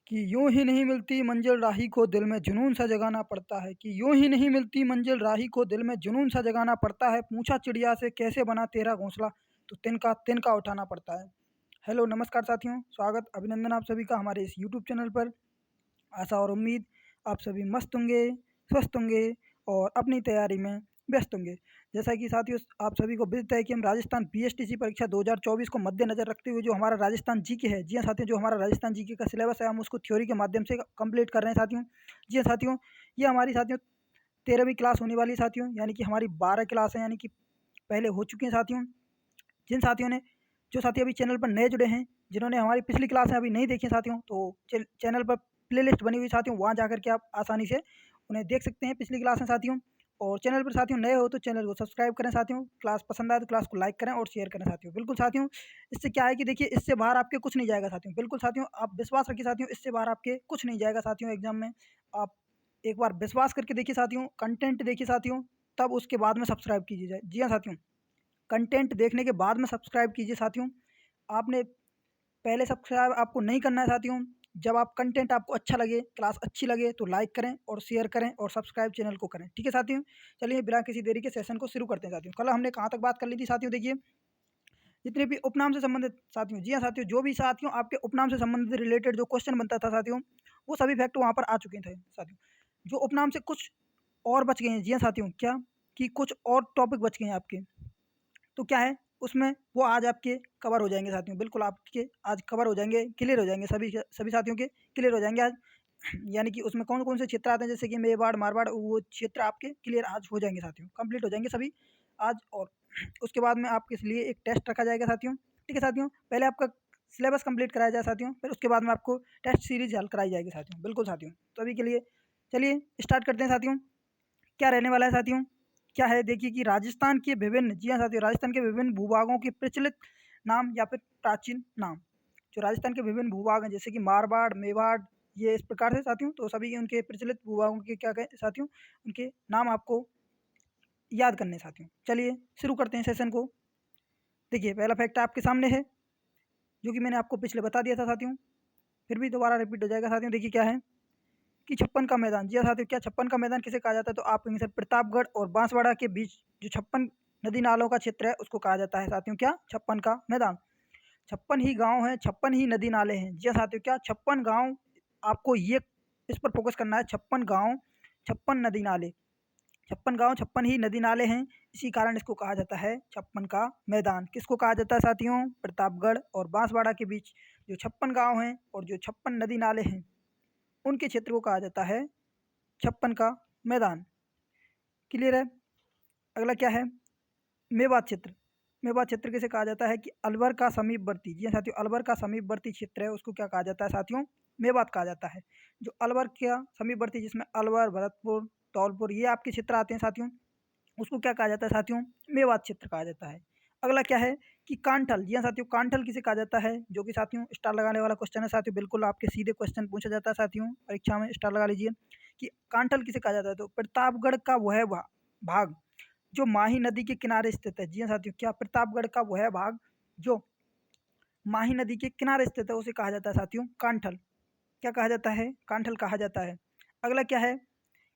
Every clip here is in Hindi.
कि यूं ही नहीं मिलती मंजिल राही को दिल में जुनून सा जगाना पड़ता है। कि यूं ही नहीं मिलती मंजिल राही को दिल में जुनून सा जगाना पड़ता है। पूछा चिड़िया से कैसे बना तेरा घोंसला, तो तिनका तिनका उठाना पड़ता है। हेलो नमस्कार साथियों, स्वागत अभिनंदन आप सभी का हमारे इस यूट्यूब चैनल पर। आशा और उम्मीद आप सभी मस्त होंगे, स्वस्थ होंगे और अपनी तैयारी में व्यस्त होंगे। जैसा कि साथियों आप सभी को विदित है कि हम राजस्थान बीएसटीसी परीक्षा 2024 को मद्देनजर रखते हुए जो हमारा राजस्थान जीके है, जी हाँ साथियों, जो हमारा राजस्थान जीके का सिलेबस है हम उसको थ्योरी के माध्यम से कंप्लीट कर रहे हैं साथियों। जी हाँ साथियों, ये हमारी साथियों 13वीं क्लास होने वाली साथियों, यानी कि हमारी 12 क्लास है, यानी कि पहले हो चुकी हैं साथियों। जिन साथियों ने जो साथी अभी चैनल पर नए जुड़े हैं, जिन्होंने हमारी पिछली क्लासें अभी नहीं देखी साथियों, तो चैनल पर प्लेलिस्ट बनी हुई साथियों, वहाँ जाकर के आप आसानी से उन्हें देख सकते हैं पिछली क्लासें साथियों। और चैनल पर साथियों नए हो तो चैनल को सब्सक्राइब करें साथियों। क्लास पसंद आए तो क्लास को लाइक करें और शेयर करें साथियों। बिल्कुल साथियों, इससे क्या है कि देखिए इससे बाहर आपके कुछ नहीं जाएगा साथियों। बिल्कुल साथियों, आप विश्वास रखिए साथियों, इससे बाहर आपके कुछ नहीं जाएगा साथियों। एग्जाम में आप एक बार विश्वास करके देखिए साथियों, कंटेंट देखिए साथियों, तब उसके बाद में सब्सक्राइब कीजिए जाए। जी हाँ साथियों, कंटेंट देखने के बाद में सब्सक्राइब कीजिए साथियों। आपने पहले सब्सक्राइब आपको नहीं करना है साथियों। जब आप कंटेंट आपको अच्छा लगे, क्लास अच्छी लगे तो लाइक करें और शेयर करें और सब्सक्राइब चैनल को करें। ठीक है साथियों, चलिए बिना किसी देरी के सेशन को शुरू करते हैं साथियों। कल हमने कहाँ तक बात कर ली थी साथियों? देखिए जितने भी उपनाम से संबंधित साथियों, जी हाँ साथियों, जो भी साथियों आपके उपनाम से संबंधित रिलेटेड जो क्वेश्चन बनता था साथियों, वो सभी फैक्ट वहाँ पर आ चुके थे साथियों। जो उपनाम से कुछ और बच गए हैं, जी हाँ साथियों, क्या कि कुछ और टॉपिक बच गए हैं आपके, तो क्या है उसमें वो आज आपके कवर हो जाएंगे साथियों। बिल्कुल आपके आज कवर हो जाएंगे, क्लियर हो जाएंगे, सभी साथियों के क्लियर हो जाएंगे आज। यानी कि उसमें कौन कौन से क्षेत्र आते हैं, जैसे कि मेवाड़ मारवाड़, वो क्षेत्र आपके क्लियर आज हो जाएंगे साथियों, कंप्लीट हो जाएंगे सभी आज। और उसके बाद में आपके लिए एक टेस्ट रखा जाएगा साथियों। ठीक है साथियों, पहले आपका सिलेबस कंप्लीट कराया जाए साथियों, फिर उसके बाद में आपको टेस्ट सीरीज हल कराई जाएगी साथियों। बिल्कुल साथियों, तो अभी के लिए चलिए स्टार्ट करते हैं साथियों। क्या रहने वाला है साथियों? क्या है देखिए कि राजस्थान के विभिन्न, जी हाँ साथियों, राजस्थान के विभिन्न भूभागों के प्रचलित नाम या फिर प्राचीन नाम। जो राजस्थान के विभिन्न भूभाग हैं, जैसे कि मारवाड़, मेवाड़, ये इस प्रकार से साथियों, तो सभी के उनके प्रचलित भूभागों के क्या कहें साथियों, उनके नाम आपको याद करने साथियों। चलिए शुरू करते हैं सेशन को। देखिए पहला फैक्ट आपके सामने है, जो कि मैंने आपको पिछले बता दिया था साथियों, फिर भी दोबारा रिपीट हो जाएगा साथियों। देखिए क्या है कि छप्पन का मैदान। जी हाँ साथियों, क्या छप्पन का मैदान किसे कहा जाता है? तो आप कहेंगे सर प्रतापगढ़ और बांसवाड़ा के बीच जो छप्पन नदी नालों का क्षेत्र है उसको कहा जाता है साथियों, क्या? छप्पन का मैदान। छप्पन ही गांव हैं, छप्पन ही नदी नाले हैं। जी हाँ साथियों, क्या? छप्पन गांव, आपको ये इस पर फोकस करना है, छप्पन गांव, छप्पन नदी नाले। छप्पन गांव, छप्पन ही नदी नाले हैं, इसी कारण इसको कहा जाता है छप्पन का मैदान। किसको कहा जाता है साथियों? प्रतापगढ़ और बांसवाड़ा के बीच जो छप्पन गांव हैं और जो छप्पन नदी नाले हैं, उनके क्षेत्र को कहा जाता है छप्पन का मैदान। क्लियर है? अगला क्या है? मेवात क्षेत्र। मेवात क्षेत्र किसे कहा जाता है? कि अलवर का समीपवर्ती, जी हाँ साथियों, अलवर का समीपवर्ती क्षेत्र है उसको क्या कहा जाता है साथियों? मेवात कहा जाता है। जो अलवर का समीपवर्ती, जिसमें अलवर, भरतपुर, धौलपुर, ये आपके क्षेत्र आते हैं साथियों, उसको क्या कहा जाता है साथियों? मेवात क्षेत्र कहा जाता है। अगला क्या है कि कांठल। जी हाँ साथियों, कांठल किसे कहा जाता है? जो कि साथियों स्टार लगाने वाला क्वेश्चन है साथियों, बिल्कुल आपके सीधे क्वेश्चन पूछा जाता है साथियों परीक्षा में, स्टार लगा लीजिए। कि कांठल किसे कहा जाता है? तो प्रतापगढ़ का वह भाग जो माही नदी के किनारे स्थित है। जी हाँ साथियों, क्या? प्रतापगढ़ का वह भाग जो माही नदी के किनारे स्थित है उसे कहा जाता है साथियों कांठल। क्या कहा जाता है? कांठल कहा जाता है। अगला क्या है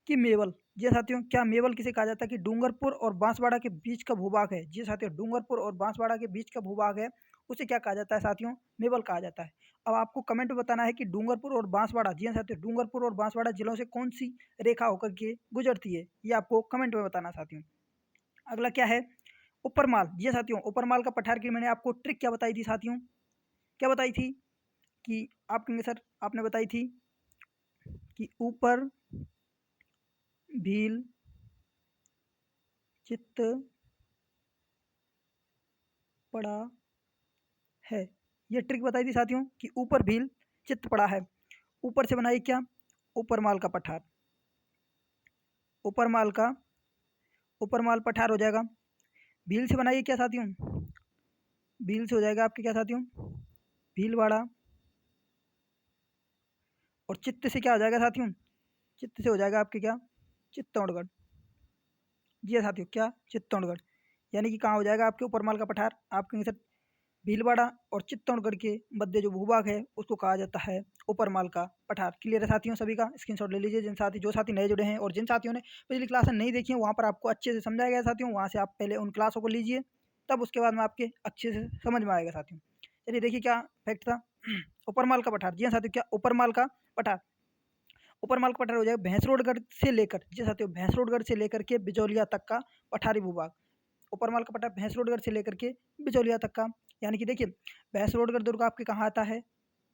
कि मेवल। जी हाँ साथियों, क्या? मेवल किसे कहा जाता है? कि डूंगरपुर और बांसवाड़ा के बीच का भूभाग है। जी हाँ साथियों, डूंगरपुर और बांसवाड़ा के बीच का भूभाग है, उसे क्या कहा जाता है साथियों? मेवल कहा जाता है। अब आपको कमेंट में बताना है कि डूंगरपुर और बांसवाड़ा, जी हाँ साथियों, डूंगरपुर और बांसवाड़ा जिलों से कौन सी रेखा होकर के गुजरती है, ये आपको कमेंट में बताना साथियों। अगला क्या है? ऊपरमाल। जी हाँ साथियों, ऊपरमाल का पठार की मैंने आपको ट्रिक क्या बताई थी साथियों? क्या बताई थी? कि आप कहेंगे सर आपने बताई थी कि ऊपर भील चित्त पड़ा है। ये ट्रिक बताई थी साथियों कि ऊपर भील चित्त पड़ा है। ऊपर से बनाइए क्या? ऊपरमाल का पठार। ऊपरमाल का ऊपरमाल पठार हो जाएगा। भील से बनाइए क्या साथियों? भील से हो जाएगा आपके क्या साथियों? भीलवाड़ा। और चित्त से क्या हो जाएगा साथियों? चित्त से हो जाएगा आपके क्या? चित्तौड़गढ़। जी हाँ साथियों, क्या? चित्तौड़गढ़। यानी कि कहाँ हो जाएगा आपके ऊपरमाल का पठार? आप कहेंगे सर भीलवाड़ा और चित्तौड़गढ़ के मध्य जो भूभाग है उसको कहा जाता है ऊपरमाल का पठार। क्लियर है साथियों सभी का? स्क्रीनशॉट ले लीजिए जो साथी नए जुड़े हैं, और जिन साथियों ने पिछली क्लास नहीं देखी है वहाँ पर आपको अच्छे से समझाया गया साथियों, वहाँ से आप पहले उन क्लासों को लीजिए, तब उसके बाद में आपके अच्छे से समझ में आएगा साथियों। चलिए देखिए क्या फैक्ट था। ऊपरमाल का पठार, जी हाँ साथियों, क्या ऊपरमाल का पठार? ऊपरमाल का पठार हो जाएगा भैंसरोडगढ़ से लेकर, जी साथियों, भैंसरोडगढ़ से लेकर के बिजौलिया तक का पठारी भूभाग। ऊपरमाल का पठार भैंसरोडगढ़ से लेकर के बिजौलिया तक का, यानी कि देखिए भैंसरोडगढ़ दुर्ग आपके कहाँ आता है,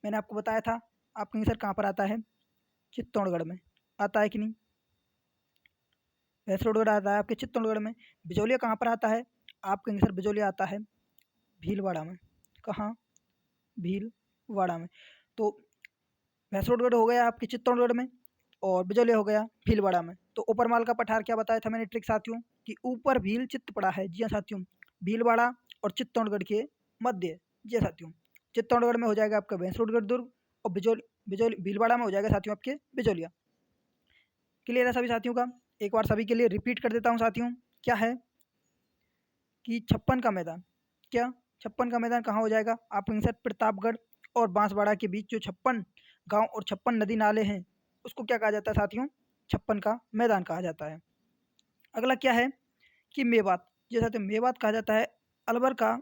मैंने आपको बताया था। आप कहीं सर कहाँ पर आता है? चित्तौड़गढ़ में आता है कि नहीं? भैंसरोडगढ़ आता है आपके चित्तौड़गढ़ में। बिजौलिया कहाँ पर आता है? आप कहेंगे सर बिजौलिया आता है भीलवाड़ा में। कहाँ? भीलवाड़ा में। तो भैंसरोडगढ़ हो गया आपके चित्तौड़गढ़ में, और बिजौलिया हो गया भीलवाड़ा में। तो ऊपरमाल का पठार क्या बताया था मैंने ट्रिक साथियों, कि ऊपर भील चित्त पड़ा है। जी हाँ साथियों, भीलवाड़ा और चित्तौड़गढ़ के मध्य। जी हाँ साथियों, चित्तौड़गढ़ में हो जाएगा आपका भैंसरोडगढ़ दुर्ग, और बिजौली भीलवाड़ा में हो जाएगा साथियों आपके बिजौलिया। क्लियर है सभी साथियों का? एक बार सभी के लिए रिपीट कर देता हूँ साथियों। क्या है कि छप्पन का मैदान, क्या छप्पन का मैदान कहाँ हो जाएगा? आप कहेंगे सर प्रतापगढ़ और बांसवाड़ा के बीच जो 56 गांव और 56 नदी नाले हैं उसको क्या कहा जाता है साथियों? छप्पन का मैदान कहा जाता है। अगला क्या है कि मेवात, जी साथियों, मेवात कहा जाता है अलवर का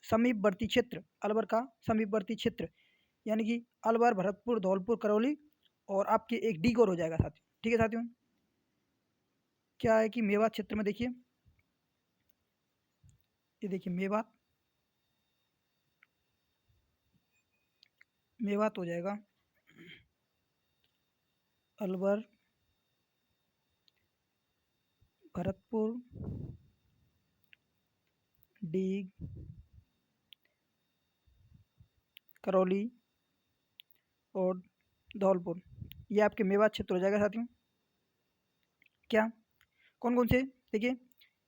समीपवर्ती क्षेत्र। अलवर का समीपवर्ती क्षेत्र, यानी कि अलवर, भरतपुर, धौलपुर, करौली और आपके एक डीगोर हो जाएगा साथियों। ठीक है साथियों, क्या है कि मेवात क्षेत्र में देखिए, ये देखिए मेवात, मेवात हो जाएगा अलवर, भरतपुर, डीग, करौली और धौलपुर, ये आपके मेवात क्षेत्र हो जाएगा साथियों। क्या कौन कौन से? देखिए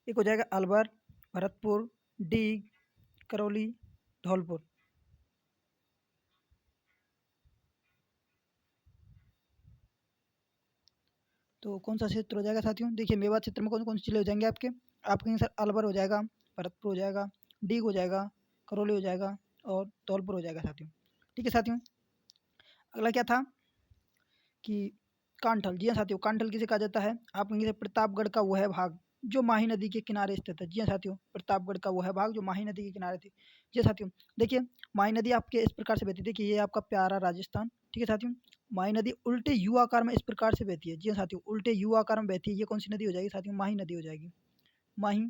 एक हो जाएगा अलवर, भरतपुर, डीग, करौली, धौलपुर। तो कौन सा क्षेत्र हो जाएगा साथियों? देखिए मेवात क्षेत्र में कौन कौन सी जिले हो जाएंगे आपके? आप कहेंगे सर अलवर हो जाएगा, भरतपुर हो जाएगा, डीग हो जाएगा, करौली हो जाएगा और धौलपुर हो जाएगा साथियों। ठीक है साथियों, अगला क्या था कि कांठल। जी हाँ साथियों, कांठल किसे कहा जाता है? आप कहेंगे प्रतापगढ़ का वह भाग जो माही नदी के किनारे स्थित है। जी हाँ साथियों, प्रतापगढ़ का वह भाग जो माही नदी के किनारे थी। जी हाँ साथियों, देखिए माही नदी आपके इस प्रकार से बहती है। देखिए ये आपका प्यारा राजस्थान। ठीक है साथियों, माही नदी उल्टे यू आकार में इस प्रकार से बहती है। जी हाँ साथियों, उल्टे यू आकार में बहती है। ये कौन सी नदी हो जाएगी साथियों? माही नदी हो जाएगी। माही,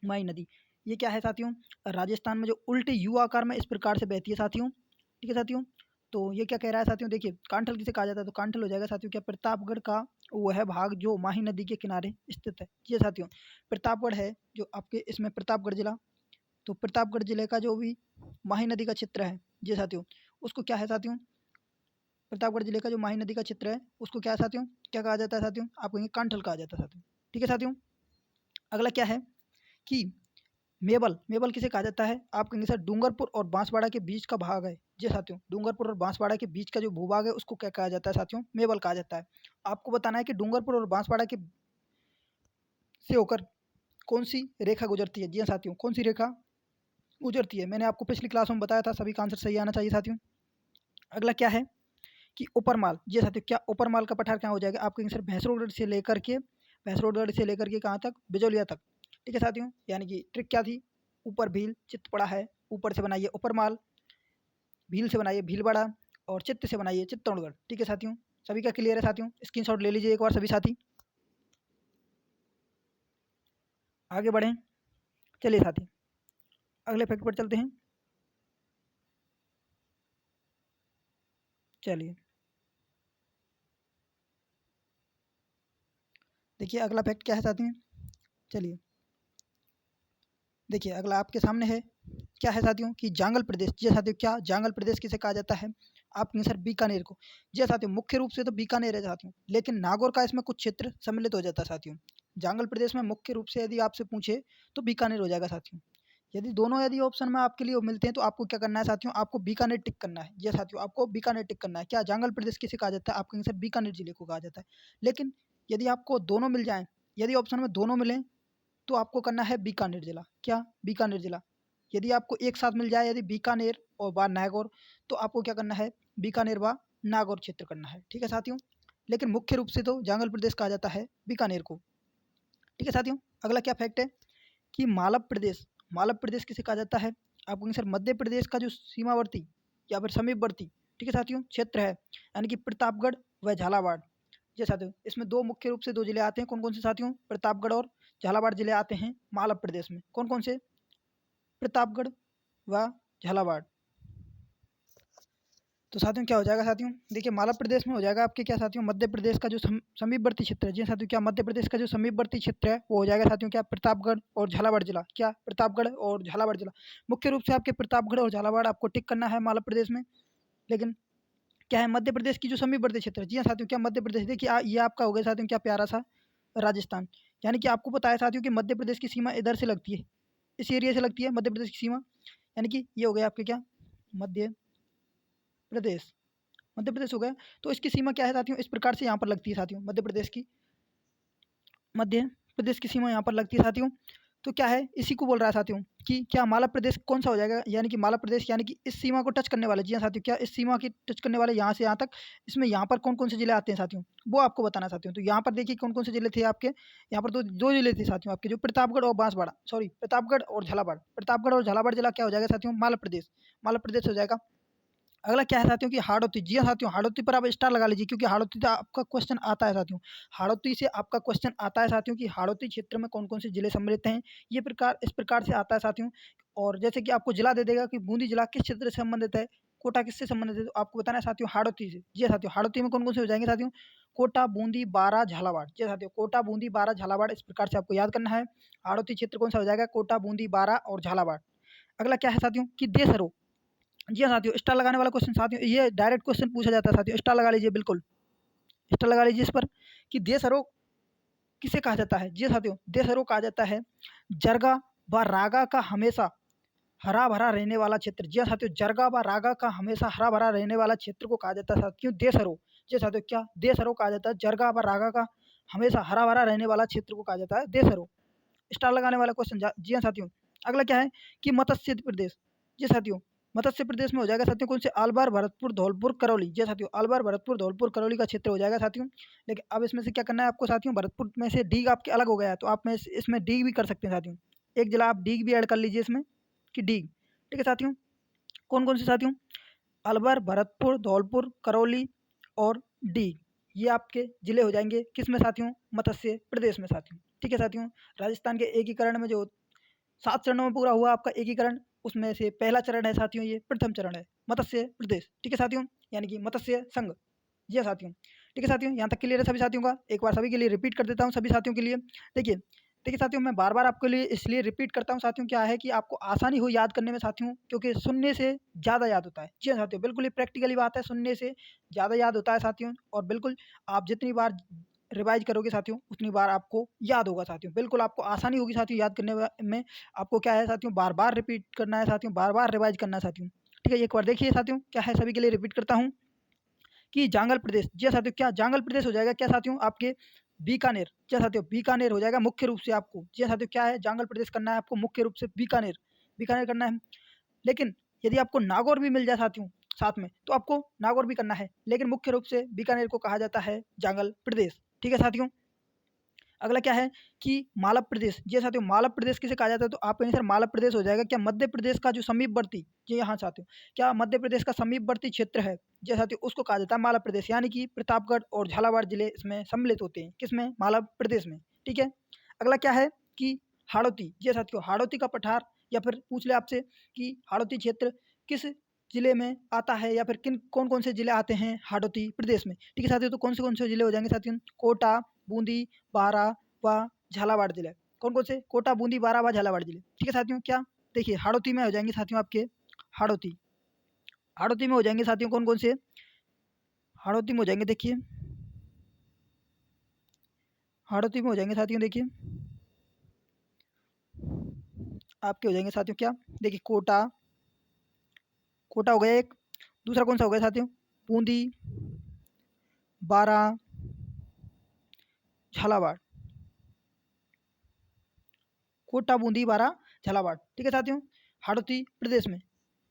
माही नदी, ये क्या है साथियों? राजस्थान में जो उल्टे यू आकार में इस प्रकार से बहती है साथियों। ठीक है साथियों, तो ये क्या कह रहा है साथियों? देखिए कांठल किसे कहा जाता है? तो कांठल हो जाएगा साथियों क्या? प्रतापगढ़ का वह भाग जो माही नदी के किनारे स्थित है। ये साथियों प्रतापगढ़ है जो आपके इसमें प्रतापगढ़ जिला, तो प्रतापगढ़ जिले का जो भी माही नदी का क्षेत्र है, ये साथियों उसको क्या है साथियों? प्रतापगढ़ जिले का जो माही नदी का क्षेत्र है उसको क्या है साथियों? क्या कहा जाता है साथियों? आप कहेंगे कांठल कहा जाता है साथियों। ठीक है साथियों, अगला क्या है कि मेबल। मेबल किसे कहा जाता है? आप कहेंगे सर डूंगरपुर और बांसवाड़ा के बीच का भाग है। जी साथियों, डूंगरपुर और बांसवाड़ा के बीच का जो भूभाग है उसको क्या कहा जाता है साथियों? मेबल कहा जाता है। आपको बताना है कि डूंगरपुर और बांसवाड़ा के से होकर कौन सी रेखा गुजरती है। जी हाँ साथियों, कौन सी रेखा गुजरती है? मैंने आपको पिछली क्लास में बताया था, सभी का आंसर सही आना चाहिए साथियों। अगला क्या है कि ऊपरमाल। जी साथियों, क्या ऊपरमाल का पठार क्या हो जाएगा? आप कहेंगे सर भैंसरोड से लेकर के कहाँ तक? बिजौलिया तक। ठीक है साथियों, यानी कि ट्रिक क्या थी? ऊपर भील चित्त पड़ा है, ऊपर से बनाइए ऊपरमाल, भील से बनाइए भीलवाड़ा और चित्त से बनाइए चित्तौड़गढ़। ठीक है साथियों, सभी का क्लियर है साथियों? स्क्रीनशॉट ले लीजिए एक बार सभी साथी। आगे बढ़ें, चलिए साथी अगले फैक्ट पर चलते हैं। चलिए देखिए अगला फैक्ट क्या है साथी। चलिए देखिए अगला आपके सामने है, क्या है साथियों कि जांगल प्रदेश। जी साथियों, क्या जांगल प्रदेश किसे कहा जाता है? आप कहेंगे सर बीकानेर को। जी साथियों, मुख्य रूप से तो बीकानेर है साथियों, लेकिन नागौर का इसमें कुछ क्षेत्र सम्मिलित हो जाता है साथियों। जांगल प्रदेश में मुख्य रूप से यदि आपसे पूछे तो बीकानेर हो जाएगा साथियों। यदि ऑप्शन में आपके लिए मिलते हैं तो आपको क्या करना है साथियों? आपको बीकानेर टिक करना है। जी साथियों, आपको बीकानेर टिक करना है। क्या जांगल प्रदेश किसे कहा जाता है? आप कहेंगे सर बीकानेर जिले को कहा जाता है। लेकिन यदि आपको दोनों मिल जाएं, यदि ऑप्शन में दोनों मिलें तो आपको करना है बीकानेर जिला। क्या? बीकानेर जिला। यदि आपको एक साथ मिल जाए, यदि बीकानेर और व नागौर, तो आपको क्या करना है, बीकानेर व नागौर क्षेत्र करना है। ठीक है साथियों, लेकिन मुख्य रूप से तो जांगल प्रदेश कहा जाता है बीकानेर को। ठीक है साथियों, अगला क्या फैक्ट है कि मालव प्रदेश, मालव प्रदेश किसे कहा जाता है, आपको कहेंगे सर मध्य प्रदेश का जो सीमावर्ती या फिर समीपवर्ती, ठीक है साथियों, क्षेत्र है, यानी कि प्रतापगढ़ व झालावाड़। जी साथियों, इसमें दो मुख्य रूप से दो जिले आते हैं, कौन कौन से साथियों, प्रतापगढ़ और झालावाड़ जिले आते हैं मालव प्रदेश में। कौन कौन से, प्रतापगढ़ व झालावाड़। तो साथियों क्या हो जाएगा साथियों, देखिए मालव प्रदेश में हो जाएगा आपके क्या साथियों, मध्य प्रदेश का जो समीपवर्ती क्षेत्र है, जी साथियों, क्या मध्य प्रदेश का जो समीपवर्ती क्षेत्र है वो हो जाएगा साथियों क्या, प्रतापगढ़ और झालावाड़ जिला। क्या, प्रतापगढ़ और झालावाड़ जिला। मुख्य रूप से आपके प्रतापगढ़ और झालावाड़ आपको टिक करना है मालव प्रदेश में। लेकिन क्या है, मध्य प्रदेश की जो समीपवर्ती क्षेत्र है, जी हाँ साथियों, क्या मध्य प्रदेश, देखिए ये आपका हो गया साथियों क्या प्यारा सा राजस्थान। यानी कि आपको पता है साथियों कि मध्य प्रदेश की सीमा इधर से लगती है, इस एरिया से लगती है मध्य प्रदेश की सीमा। यानी कि ये हो गया आपके क्या, मध्य प्रदेश, मध्य प्रदेश हो गया। तो इसकी सीमा क्या है साथियों, इस प्रकार से यहाँ पर लगती है साथियों, मध्य प्रदेश की सीमा यहाँ पर लगती है साथियों। तो क्या है, इसी को बोल रहा है साथियों कि क्या मालव प्रदेश कौन सा हो जाएगा, यानी कि मालव प्रदेश यानी कि इस सीमा को टच करने वाले, जी हाँ साथियों, क्या इस सीमा की टच करने वाले यहाँ से यहाँ तक, इसमें यहाँ पर कौन कौन से जिले आते हैं साथियों, वो आपको बताना साथियों। तो यहाँ पर देखिए कौन कौन से जिले थे आपके, यहाँ पर दो दो जिले थे साथियों आपके, जो प्रतापगढ़ और बांसवाड़ा, सॉरी प्रतापगढ़ और झालावाड़। प्रतापगढ़ और झालावाड़ जिला क्या हो जाएगा साथियों, मालव प्रदेश, मालव प्रदेश हो जाएगा। अगला क्या है साथियों कि हाड़ौती, जी हाँ साथियों, हाड़ौती पर आप स्टार लगा लीजिए, क्योंकि हाड़ौती से आपका क्वेश्चन आता है साथियों, हाड़ौती से आपका क्वेश्चन आता है साथियों कि हाड़ौती क्षेत्र में कौन कौन से जिले सम्मिलित हैं, ये प्रकार इस प्रकार से आता है साथियों। और जैसे कि आपको जिला दे देगा कि बूंदी जिला किस क्षेत्र से संबंधित है, कोटा किससे संबंधित है, तो आपको बताना है साथियों हाड़ौती से। जी हाँ साथियों, हाड़ौती में कौन कौन से हो जाएंगे साथियों, कोटा, बूंदी, बारा, झालावाड़। जी हाँ साथियों, कोटा, बूंदी, बारा, झालावाड़, इस प्रकार से आपको याद करना है। हाड़ौती क्षेत्र कौन सा हो जाएगा, कोटा, बूंदी, बारा और झालावाड़। अगला क्या है साथियों कि देसरो, जी हाँ साथियों, स्टार लगाने वाला क्वेश्चन साथियों, ये डायरेक्ट क्वेश्चन पूछा जाता है साथियों, स्टार लगा लीजिए, बिल्कुल स्टार लगा लीजिए इस पर कि देसरो किसे कहा जाता है। जी हाँ साथियों, देसरो कहा जाता है जरगा व रागा का हमेशा हरा भरा रहने वाला क्षेत्र। जी हाँ साथियों, जरगा व रागा का हमेशा हरा भरा रहने वाला क्षेत्र को कहा जाता है साथियों देसरो। जी हाँ साथियों, क्या देसरो कहा जाता है, जरगा व रागा का हमेशा हरा भरा रहने वाला क्षेत्र को कहा जाता है देसरो। स्टार लगाने वाला क्वेश्चन, जी हाँ साथियों। अगला क्या है कि मत्स्य प्रदेश, जी साथियों, मत्स्य प्रदेश में हो जाएगा साथियों कौन से, अलवर, भरतपुर, धौलपुर, करौली। जी साथियों, अलवर, भरतपुर, धौलपुर, करौली का क्षेत्र हो जाएगा साथियों। लेकिन अब इसमें से क्या करना है आपको साथियों, भरतपुर में से डीग आपके अलग हो गया है, तो आप में इसमें डीग भी कर सकते हैं साथियों, एक जिला आप डीग भी ऐड कर लीजिए इसमें कि डीग। ठीक है साथियों, कौन कौन से साथियों, अलवर, भरतपुर, धौलपुर, करौली और डीग, ये आपके जिले हो जाएंगे किस में साथियों, मत्स्य प्रदेश में साथियों। ठीक है साथियों, राजस्थान के एकीकरण में जो 7 चरणों में पूरा हुआ आपका एकीकरण, उसमें से पहला चरण है साथियों, ये प्रथम चरण है मत्स्य प्रदेश। ठीक है साथियों, यानी कि मत्स्य संघ। जी हाँ साथियों, ठीक है साथियों, यहाँ तक क्लियर है सभी साथियों का। एक बार सभी के लिए रिपीट कर देता हूँ, सभी साथियों के लिए। देखिए देखिए साथियों, मैं बार बार आपके लिए इसलिए रिपीट करता हूँ साथियों, क्या है कि आपको आसानी हो याद करने में साथियों, क्योंकि सुनने से ज़्यादा याद होता है। जी हाँ साथियों, बिल्कुल ही प्रैक्टिकली बात है, सुनने से ज़्यादा याद होता है साथियों। और बिल्कुल आप जितनी बार रिवाइज करोगे साथियों, उतनी बार आपको याद होगा साथियों, बिल्कुल आपको आसानी होगी साथियों याद करने में। आपको क्या है साथियों, बार बार रिपीट करना है साथियों, बार बार रिवाइज करना है साथियों। ठीक है, एक बार देखिए साथियों, क्या है, सभी के लिए रिपीट करता हूँ कि जांगल प्रदेश। जी हाँ साथियों, क्या जांगल प्रदेश हो जाएगा क्या साथियों, आपके बीकानेर। जी हाँ साथियों, बीकानेर हो जाएगा मुख्य रूप से आपको। जी हाँ साथियों, क्या है, जांगल प्रदेश करना है आपको मुख्य रूप से बीकानेर, बीकानेर करना है। लेकिन यदि आपको नागौर भी मिल जाए साथियों साथ में, तो आपको नागौर भी करना है, लेकिन मुख्य रूप से बीकानेर को कहा जाता है जांगल प्रदेश। ठीक है साथियों, अगला क्या है कि मालव प्रदेश। जी साथियों, मालव प्रदेश किसे कहा जाता है, तो आप कहेंगे सर मालव प्रदेश हो जाएगा क्या, मध्य प्रदेश का जो समीपवर्ती, जी हाँ साथियों, क्या मध्य प्रदेश का समीपवर्ती क्षेत्र है, जी साथियों, उसको कहा जाता है मालव प्रदेश। यानी कि प्रतापगढ़ और झालावाड़ जिले इसमें सम्मिलित होते हैं, किसमें, मालव प्रदेश में। ठीक है, अगला क्या है कि हाड़ौती। जी साथियों, हाड़ौती का पठार, या फिर पूछ ले आपसे कि हाड़ौती क्षेत्र किस जिले में आता है, या फिर किन कौन कौन से जिले आते हैं हाड़ौती प्रदेश में। ठीक है साथियों, तो कौन से जिले हो जाएंगे साथियों, कोटा, बूंदी, बारा व झालावाड़ जिले। कौन कौन से, कोटा, बूंदी, बारा व झालावाड़ जिले। ठीक है साथियों, क्या देखिए हाड़ौती में हो जाएंगे साथियों आपके, हाड़ौती, हाड़ौती में हो जाएंगे साथियों कौन कौन से, हाड़ौती में हो जाएंगे देखिए, हाड़ौती में हो जाएंगे साथियों देखिए, आपके हो जाएंगे साथियों क्या, देखिए कोटा, कोटा हो गया एक, दूसरा कौन सा हो गया साथियों, बूंदी, बारा, झालावाड़, कोटा, बूंदी, बारा, झालावाड़। ठीक है साथियों, हाड़ौती प्रदेश में,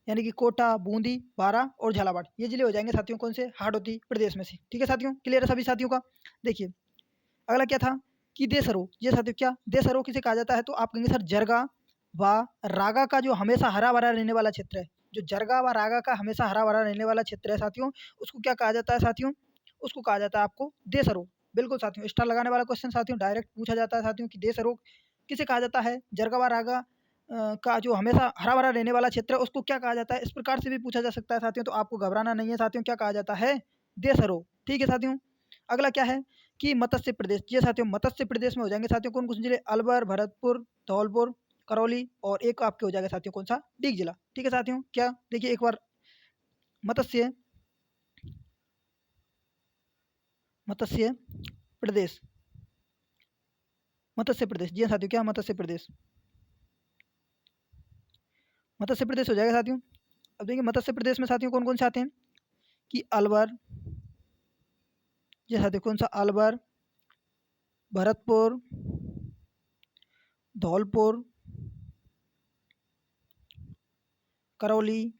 यानी कि कोटा, बूंदी, बारां और झालावाड़, ये जिले हो जाएंगे साथियों कौन से, हाड़ौती प्रदेश में से। ठीक है साथियों, क्लियर है सभी साथियों का। देखिए अगला क्या था कि देसरो, ये साथियों क्या देसरो किसे कहा जाता है, तो आप कहेंगे सर जरगा व रागा का जो हमेशा हरा भरा रहने वाला क्षेत्र है, जो जरगा व रागा का हमेशा हरा भरा रहने वाला क्षेत्र है साथियों, उसको क्या कहा जाता है साथियों, उसको कहा जाता है आपको देसरो। बिल्कुल साथियों, स्टार लगाने वाला क्वेश्चन साथियों डायरेक्ट पूछा जाता है साथियों कि देसरो किसे कहा जाता है, जरगा व रागा का जो हमेशा हरा भरा रहने वाला क्षेत्र है उसको क्या कहा जाता है, इस प्रकार से भी पूछा जा सकता है साथियों, तो आपको घबराना नहीं है साथियों, क्या कहा जाता है, देसरो। ठीक है साथियों, अगला क्या है कि मत्स्य प्रदेश, ये साथियों मत्स्य प्रदेश में हो जाएंगे साथियों कौन कौन से जिले, अलवर, भरतपुर, धौलपुर, करौली और एक आपके हो जाएगा साथियों कौन सा, डीग जिला। ठीक है साथियों, क्या देखिए एक बार मत्स्य मत्स्य प्रदेश, मत्स्य प्रदेश, जी हाँ साथियों क्या मत्स्य प्रदेश, मत्स्य प्रदेश हो जाएगा साथियों। अब देखिए मत्स्य प्रदेश में साथियों कौन कौन से आते हैं कि अलवर, जी साथियों कौन सा, अलवर, भरतपुर, धौलपुर, करौली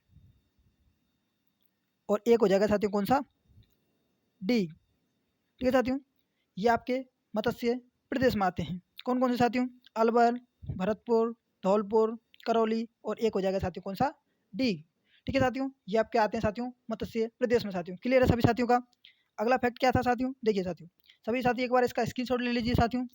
और एक हो जाएगा साथियों कौन सा, डी। ठीक है साथियों, ये आपके मत्स्य प्रदेश में आते हैं कौन कौन से साथियों, अलवर, भरतपुर, धौलपुर, करौली और एक हो जाएगा साथियों कौन सा, डी। ठीक है साथियों, ये आपके आते हैं साथियों मत्स्य प्रदेश में साथियों। क्लियर है सभी साथियों का। अगला फैक्ट क्या था साथियों, देखिए साथियों सभी साथी एक बार इसका स्क्रीनशॉट ले लीजिए साथियों।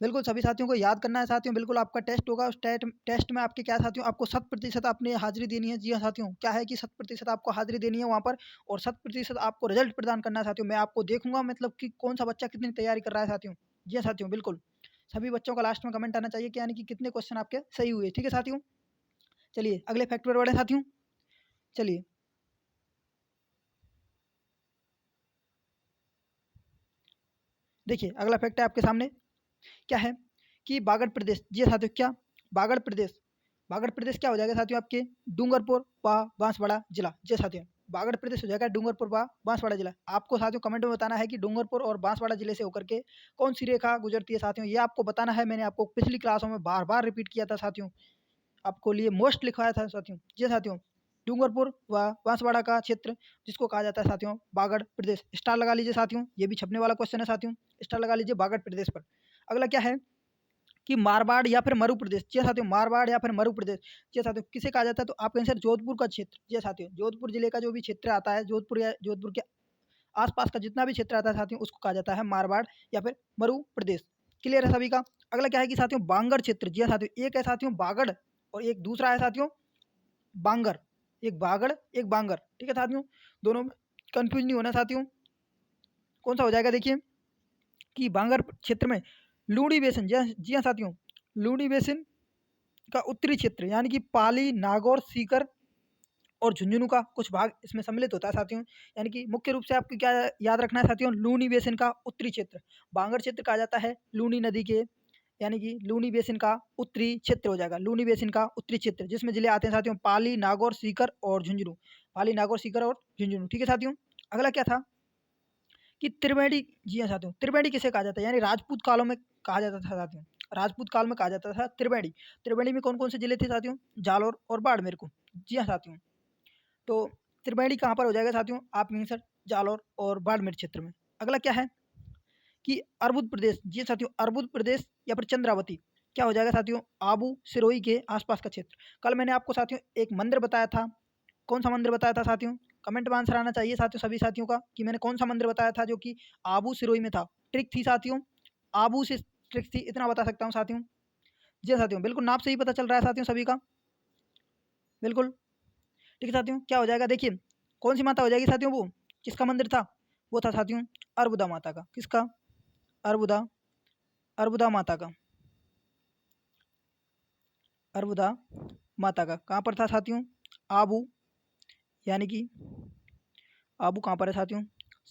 बिल्कुल सभी साथियों को याद करना है साथियों, बिल्कुल आपका टेस्ट होगा, उस टेस्ट में आपके क्या साथियों, आपको 100% आपने हाजिरी देनी है। जी हाँ साथियों, क्या है कि 100% आपको हाजिरी देनी है वहाँ पर, और 100% आपको रिजल्ट प्रदान करना है साथियों। मैं आपको देखूंगा मतलब कि कौन सा बच्चा कितनी तैयारी कर रहा है साथियों। जी हाँ साथियों, बिल्कुल सभी बच्चों का लास्ट में कमेंट आना चाहिए कि यानी कि कितने क्वेश्चन आपके सही हुए। ठीक है साथियों, चलिए अगले फैक्ट पर बढ़े साथियों। चलिए देखिए अगला फैक्ट है आपके सामने, क्या है कि बागड़ प्रदेश, जी साथियों क्या बागड़ प्रदेश, बागड़ प्रदेश क्या हो जाएगा साथियों आपके, डूंगरपुर व बांसवाड़ा जिला। जी साथियों, बागड़ प्रदेश हो जाएगा डूंगरपुर व बांसवाड़ा जिला। आपको साथियों कमेंट में बताना है कि डूंगरपुर और बांसवाड़ा जिले से होकर के कौन सी रेखा गुजरती है साथियों, ये आपको बताना है। मैंने आपको पिछली क्लासों में बार बार रिपीट किया था साथियों, आपको लिए मोस्ट लिखवाया था साथियों। जी साथियों, डूंगरपुर व बांसवाड़ा का क्षेत्र जिसको कहा जाता है साथियों बागड़ प्रदेश। स्टार लगा लीजिए साथियों, ये भी छपने वाला क्वेश्चन है साथियों, स्टार लगा लीजिए बागड़ प्रदेश पर। अगला क्या है कि मारवाड़ या फिर मरु प्रदेश, जी साथियों मारवाड़ या फिर मरु प्रदेश, जी साथियों किसे कहा जाता है, तो आपका आंसर जोधपुर का क्षेत्र। जी साथियों, जोधपुर जिले का जो भी क्षेत्र आता है, जोधपुर या जोधपुर के आसपास का जितना भी क्षेत्र आता है साथियों उसको कहा जाता है मारवाड़ या फिर मरु प्रदेश। क्लियर है सभी का। अगला क्या है कि साथियों बांगड़ क्षेत्र, जी हाँ साथियों एक है साथियों बागड़ और एक दूसरा है साथियों बांगर, एक बागड़ एक बांगर। ठीक है साथियों, दोनों में कंफ्यूज नहीं होना साथियों। कौन सा हो जाएगा देखिए कि बांगर क्षेत्र में लूणी बेसिन, जी हाँ साथियों लूणी बेसिन का उत्तरी क्षेत्र, यानी कि पाली, नागौर, सीकर और झुंझुनू का कुछ भाग इसमें सम्मिलित होता है साथियों। यानी कि मुख्य रूप से आपको क्या याद रखना है साथियों, लूनी बेसिन का उत्तरी क्षेत्र, बांगर क्षेत्र कहा जाता है लूनी नदी के, यानी कि लूनी बेसिन का उत्तरी क्षेत्र हो जाएगा, लूनी बेसिन का उत्तरी क्षेत्र जिसमें जिले आते हैं साथियों पाली, नागौर, सीकर और झुंझुनू, पाली, नागौर, सीकर और झुंझुनू। ठीक है साथियों, अगला क्या था कि त्रिवेणी, जी हाँ साथियों त्रिवेणी किसे कहा जाता है, यानी राजपूत कालों में कहा जाता था साथियों, राजपूत काल में कहा जाता था त्रिवेणी। त्रिवेणी में कौन कौन से जिले थे साथियों, जालौर और बाड़मेर को। जी हाँ साथियों, तो त्रिवेणी कहाँ पर हो जाएगा साथियों, आप आंसर जालौर और बाड़मेर क्षेत्र में। अगला क्या है कि अर्बुद प्रदेश, जी साथियों अर्बुद प्रदेश या फिर चंद्रावती क्या हो जाएगा साथियों, आबू सिरोही के आसपास का क्षेत्र। कल मैंने आपको साथियों एक मंदिर बताया था, कौन सा मंदिर बताया था साथियों, कमेंट में आंसर आना चाहिए साथियों सभी साथियों का कि मैंने कौन सा मंदिर बताया था जो कि आबू सिरोही में था। ट्रिक थी साथियों, आबू से ट्रिक थी, इतना बता सकता हूँ साथियों। जी हाँ साथियों, बिल्कुल नाप से ही पता चल रहा है साथियों सभी का, बिल्कुल। ठीक है साथियों, क्या हो जाएगा देखिए कौन सी माता हो जाएगी साथियों, वो किसका मंदिर था, वो था साथियों अर्बुदा माता का। किसका, अर्बुदा, अर्बुदा माता का, अर्बुदा माता का कहाँ पर था साथियों, आबू, यानी कि आबू कहाँ पर है साथियों,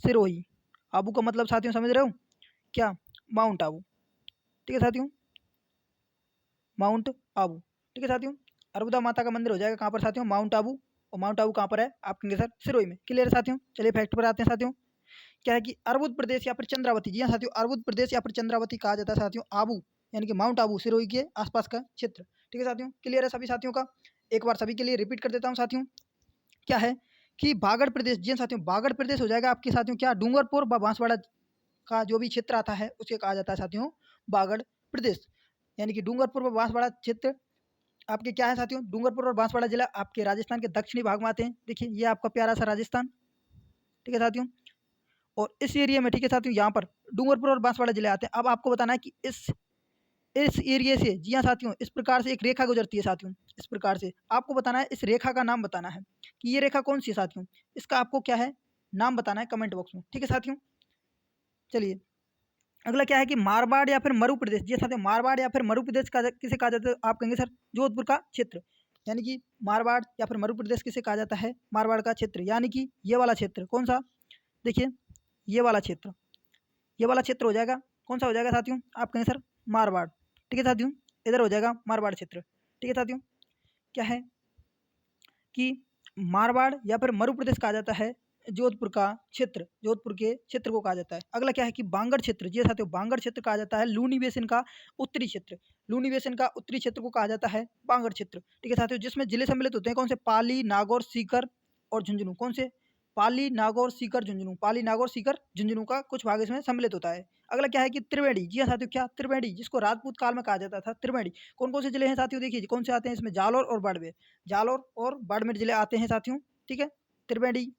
सिरोही। आबू का मतलब साथियों समझ रहे हो क्या, माउंट आबू। ठीक है साथियों, माउंट आबू। ठीक है साथियों, अर्बुदा माता का मंदिर हो जाएगा कहाँ पर साथियों, माउंट आबू। और माउंट आबू कहाँ पर है, आपके सर सिरोही में। क्लियर है साथियों, चलिए फैक्ट पर आते हैं साथियों। क्या है कि अर्बुद प्रदेश या फिर चंद्रावती, जी हाँ साथियों अर्बुद प्रदेश या फिर चंद्रावती कहा जाता है साथियों आबू, यानी कि माउंट आबू सिरोही के आसपास का क्षेत्र। ठीक है साथियों, क्लियर है सभी साथियों का। एक बार सभी के लिए रिपीट कर देता हूँ साथियों, क्या है कि बागड़ प्रदेश, जी हाँ साथियों, बागड़ प्रदेश हो जाएगा आपके साथियों क्या, डूंगरपुर व बांसवाड़ा का जो भी क्षेत्र आता है उसे कहा जाता है साथियों बागड़ प्रदेश। यानी कि डूंगरपुर व बांसवाड़ा क्षेत्र आपके क्या है साथियों, डूंगरपुर और बांसवाड़ा जिला आपके राजस्थान के दक्षिणी भाग में आते हैं। देखिए ये आपका प्यारा सा राजस्थान, ठीक है साथियों। और इस एरिया में, ठीक है साथियों, यहाँ पर डूंगरपुर और बांसवाड़ा जिले आते हैं। अब आपको बताना है कि इस एरिया से, जी हाँ साथियों, इस प्रकार से एक रेखा गुजरती है साथियों। इस प्रकार से आपको बताना है, इस रेखा का नाम बताना है कि ये रेखा कौन सी है साथियों। इसका आपको क्या है नाम बताना है कमेंट बॉक्स में, ठीक है साथियों। चलिए अगला क्या है कि मारवाड़ या फिर मरु प्रदेश, जी साथियों, मारवाड़ या फिर मरु प्रदेश का किसे कहा जाता है, आप कहेंगे सर जोधपुर का क्षेत्र। यानी कि मारवाड़ या फिर मरु प्रदेश किसे कहा जाता है, मारवाड़ का क्षेत्र, यानी कि ये वाला क्षेत्र कौन सा, देखिए ये वाला क्षेत्र, ये वाला क्षेत्र हो जाएगा, कौन सा हो जाएगा साथियों, आप कहें सर मारवाड़, ठीक है साथियों, इधर हो जाएगा मारवाड़ क्षेत्र, ठीक है साथियों। क्या है कि मारवाड़ या फिर मरु प्रदेश कहा जाता है जोधपुर का क्षेत्र, जोधपुर के क्षेत्र को कहा जाता है। अगला क्या है कि बांगड़ क्षेत्र, जी साथियों, बांगड़ क्षेत्र कहा जाता है लूनी बेसिन का उत्तरी क्षेत्र, लूनी बेसिन का उत्तरी क्षेत्र को कहा जाता है बांगड़ क्षेत्र, ठीक है साथियों। जिसमें जिले सम्मिलित होते हैं कौन से, पाली, नागौर, सीकर और झुंझुनू, कौन से, पाली, नागौर, सीकर, झुंझुनू, पाली, नागौर, सीकर, झुंझुनू का कुछ भाग इसमें सम्मिलित होता है। अगला क्या है कि त्रिवेणी, जी हाँ साथियों, क्या त्रिवेणी, जिसको राजपूत काल में कहा जाता था त्रिवेणी। कौन कौन से जिले हैं साथियों, देखिए कौन से आते हैं इसमें, जालौर और बाड़मेर, जालौर और बाड़मेर जिले आते हैं साथियों, ठीक है। त्रिवेणी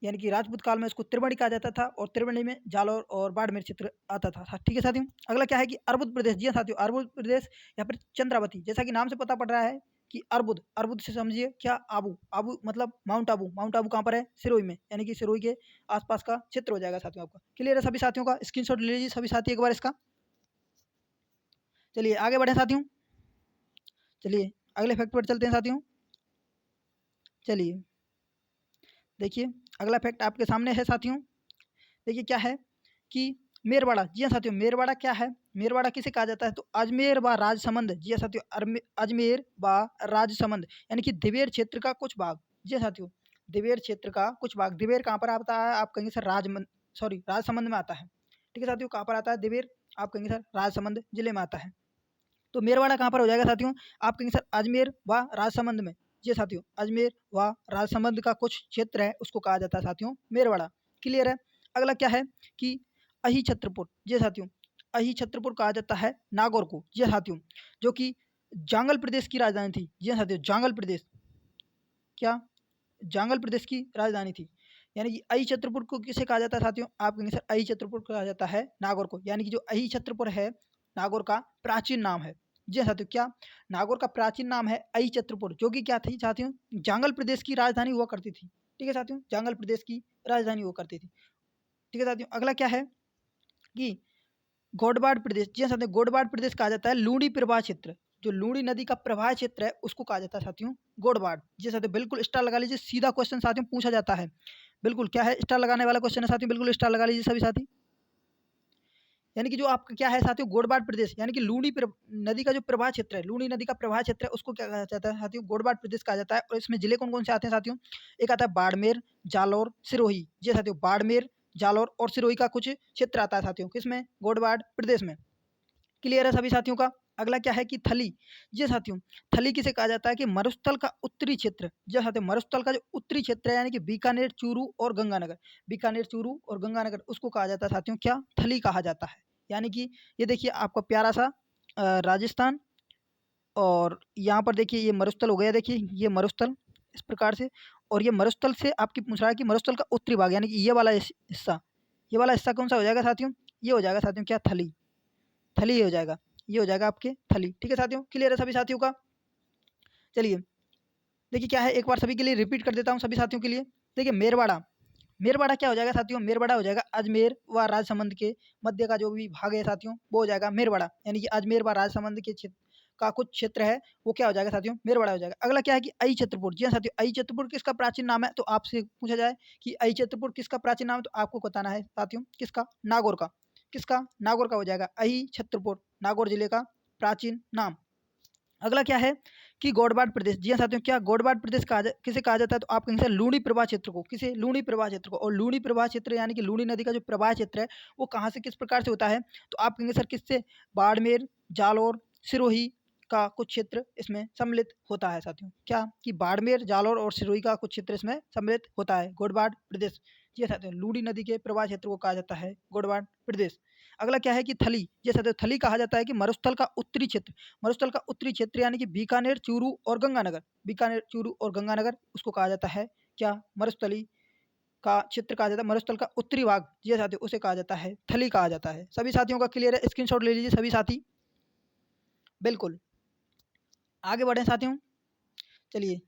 यानी कि राजपूत काल में इसको त्रिवेणी कहा जाता था और त्रिवेणी में जालौर और बाड़मेर क्षेत्र आता था, ठीक है साथियों। अगला क्या है कि अर्बुद प्रदेश, जी हाँ साथियों, अर्बुद प्रदेश या फिर चंद्रावती, जैसा कि नाम से पता पड़ रहा है कि अर्बुद, अर्बुद से समझिए क्या, आबू, आबू मतलब माउंट आबू, माउंट आबू कहाँ पर है, सिरोही में, यानी कि सिरोही के आसपास का क्षेत्र हो जाएगा साथियों आपका। क्लियर है सभी साथियों का, स्क्रीनशॉट ले लीजिए सभी साथी एक बार इसका। चलिए आगे बढ़े साथियों, चलिए अगले फैक्ट पर चलते हैं साथियों। चलिए देखिए अगला फैक्ट आपके सामने है साथियों, देखिए क्या है कि मेरवाड़ा, जी हाँ साथियों, मेरवाड़ा क्या है, मेरवाड़ा किसे कहा जाता है, तो अजमेर व राजसमंद, जी हाँ साथियों, अजमेर व राजसमंद यानी कि दिवेर क्षेत्र का कुछ भाग, जी हाँ साथियों, दिवेर क्षेत्र का कुछ भाग। दिवेर कहाँ पर आता है, आप कहेंगे सर राजसमंद में आता है, ठीक है साथियों। कहाँ पर आता है दिवेर, आप कहेंगे सर राजसमंद जिले में आता है। तो मेरवाड़ा कहाँ पर हो जाएगा साथियों, आप कहेंगे सर अजमेर व राजसमंद में, जी साथियों, अजमेर व राजसमंद का कुछ क्षेत्र है उसको कहा जाता है साथियों मेरवाड़ा। क्लियर है। अगला क्या है कि अही छत्रपुर, जी साथियों, अही छत्रपुर कहा जाता है नागौर को, जी साथियों, जो कि जांगल प्रदेश की राजधानी थी, जी साथियों, जांगल प्रदेश, क्या, जांगल प्रदेश की राजधानी थी। यानी कि अही छत्रपुर को किसे कहा जाता है साथियों, आप कहेंगे सर अही छत्रपुर कहा जाता है नागौर को। यानी कि जो अही छत्रपुर है नागौर का प्राचीन नाम है, जी हाँ साथियों, क्या, नागौर का प्राचीन नाम है अही छत्रपुर, जो कि क्या थी साथियों, जांगल प्रदेश की राजधानी हुआ करती थी, ठीक है साथियों, जांगल प्रदेश की राजधानी हुआ करती थी, ठीक है साथियों। अगला क्या है कि गोडवाड़ प्रदेश, जी हाँ साथियों, गोडवाड़ प्रदेश कहा जाता है लूणी प्रवाह क्षेत्र, जो लूणी नदी का प्रवाह क्षेत्र है उसको कहा जाता है साथियों गोडवाड़, जी साथियों, बिल्कुल स्टार लगा लीजिए, सीधा क्वेश्चन साथियों पूछा जाता है, बिल्कुल क्या है, स्टार लगाने वाला क्वेश्चन है साथियों, बिल्कुल स्टार लगा लीजिए सभी साथी। यानी कि जो आपका क्या है साथियों गोडवाड़ प्रदेश, यानी कि नदी का जो प्रवाह क्षेत्र है, लूणी नदी का प्रवाह क्षेत्र है उसको क्या कहा जाता है साथियों, गोडवाड़ प्रदेश कहा जाता है। और इसमें जिले कौन कौन से आते हैं साथियों, एक आता है बाड़मेर, जालौर, सिरोही, जी साथियों, बाड़मेर, जालौर और सिरोही का कुछ क्षेत्र आता है साथियों, किसमें, गोडवाड़ प्रदेश में। क्लियर है सभी साथियों का। अगला क्या है कि थली, जी साथियों, थली किसे कहा जाता है कि मरुस्थल का उत्तरी क्षेत्र, जी साथियों, मरुस्थल का जो उत्तरी क्षेत्र है यानी कि बीकानेर, चूरू और गंगानगर, बीकानेर, चूरू और गंगानगर उसको कहा जाता है साथियों क्या, थली कहा जाता है। यानी कि ये देखिए आपका प्यारा सा राजस्थान, और यहाँ पर देखिए ये मरुस्थल हो गया, देखिए ये मरुस्थल इस प्रकार से, और ये मरुस्थल से आपकी पूछ रहा है कि मरुस्थल का उत्तरी भाग यानी कि ये वाला हिस्सा, ये वाला हिस्सा कौन सा हो जाएगा साथियों, ये हो जाएगा साथियों क्या, थली, थली ये हो जाएगा, ये हो जाएगा आपके थली, ठीक है साथियों। क्लियर है सभी साथियों का। चलिए देखिए क्या है, एक बार सभी के लिए रिपीट कर देता हूँ सभी साथियों के लिए। देखिए मेरवाड़ा, मेरवाड़ा क्या हो जाएगा साथियों, मेरवाड़ा हो जाएगा अजमेर व राजसमंद के मध्य का जो भी भाग है साथियों वो हो जाएगा मेरवाड़ा, यानी कि अजमेर व राजसमंद के क्षेत्र का कुछ क्षेत्र है वो क्या हो जाएगा साथियों मेरवाड़ा हो जाएगा। अगला क्या है कि अही छत्रपुर, जी हाँ साथियों, अही छत्रपुर किसका प्राचीन नाम है, तो आपसे पूछा जाए कि अही छत्रपुर किसका प्राचीन नाम है, तो आपको बताना है साथियों किसका, नागौर का, किसका, नागौर का हो जाएगा अही छत्रपुर, नागौर जिले का प्राचीन नाम। अगला क्या है कि गोडवाड़ प्रदेश, जी हाँ साथियों, क्या गोडवाड़ प्रदेश किसे कहा जाता है, तो आप कहेंगे सर लूणी प्रवाह क्षेत्र को, किसे, लूणी प्रवाह क्षेत्र को। और लूणी प्रवाह क्षेत्र यानी कि लूणी नदी का जो प्रवाह क्षेत्र है वो कहाँ से किस प्रकार से होता है, तो आप कहेंगे सर किससे, बाड़मेर, जालौर, सिरोही का कुछ क्षेत्र इसमें सम्मिलित होता है साथियों। क्या कि बाड़मेर, जालौर और सिरोही का कुछ क्षेत्र इसमें सम्मिलित होता है। गोडवाड़ प्रदेश, जी साथियों, लूड़ी नदी के प्रवाह क्षेत्र को कहा जाता है गोडवाड़ प्रदेश। अगला क्या है कि थली, जी साथियों, थली कहा जाता है कि मरुस्थल का उत्तरी क्षेत्र, मरुस्थल का उत्तरी क्षेत्र यानी कि बीकानेर, चूरू और गंगानगर, बीकानेर, चूरू और गंगानगर, उसको कहा जाता है क्या, मरुस्थली का क्षेत्र कहा जाता है। मरुस्थल का उत्तरी भाग, जी साथियों, उसे कहा जाता है थली कहा जाता है। सभी साथियों का क्लियर है? स्क्रीनशॉट ले लीजिए सभी साथी। बिल्कुल, आगे बढ़ें साथियों। चलिए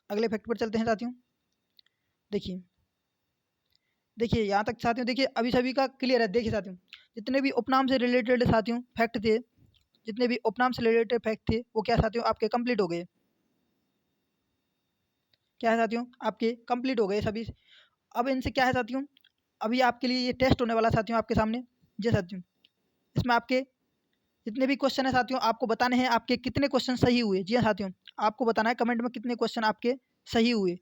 अगले फैक्ट पर चलते हैं साथियों। देखिए देखिए यहाँ तक साथियों, देखिए अभी सभी का क्लियर है। देखिए साथियों, जितने भी उपनाम से रिलेटेड साथियों फैक्ट थे, जितने भी उपनाम से रिलेटेड फैक्ट थे, वो क्या साथियों आपके कंप्लीट हो गए। क्या है साथियों, आपके कंप्लीट हो गए सभी। अब इनसे क्या है साथियों, अभी आपके लिए ये टेस्ट होने वाला साथियों आपके सामने। जी साथियों, इसमें आपके जितने भी क्वेश्चन है साथियों, आपको बताने हैं आपके कितने क्वेश्चन सही हुए। जी हाँ साथियों, आपको बताना है कमेंट में कितने क्वेश्चन आपके सही हुए।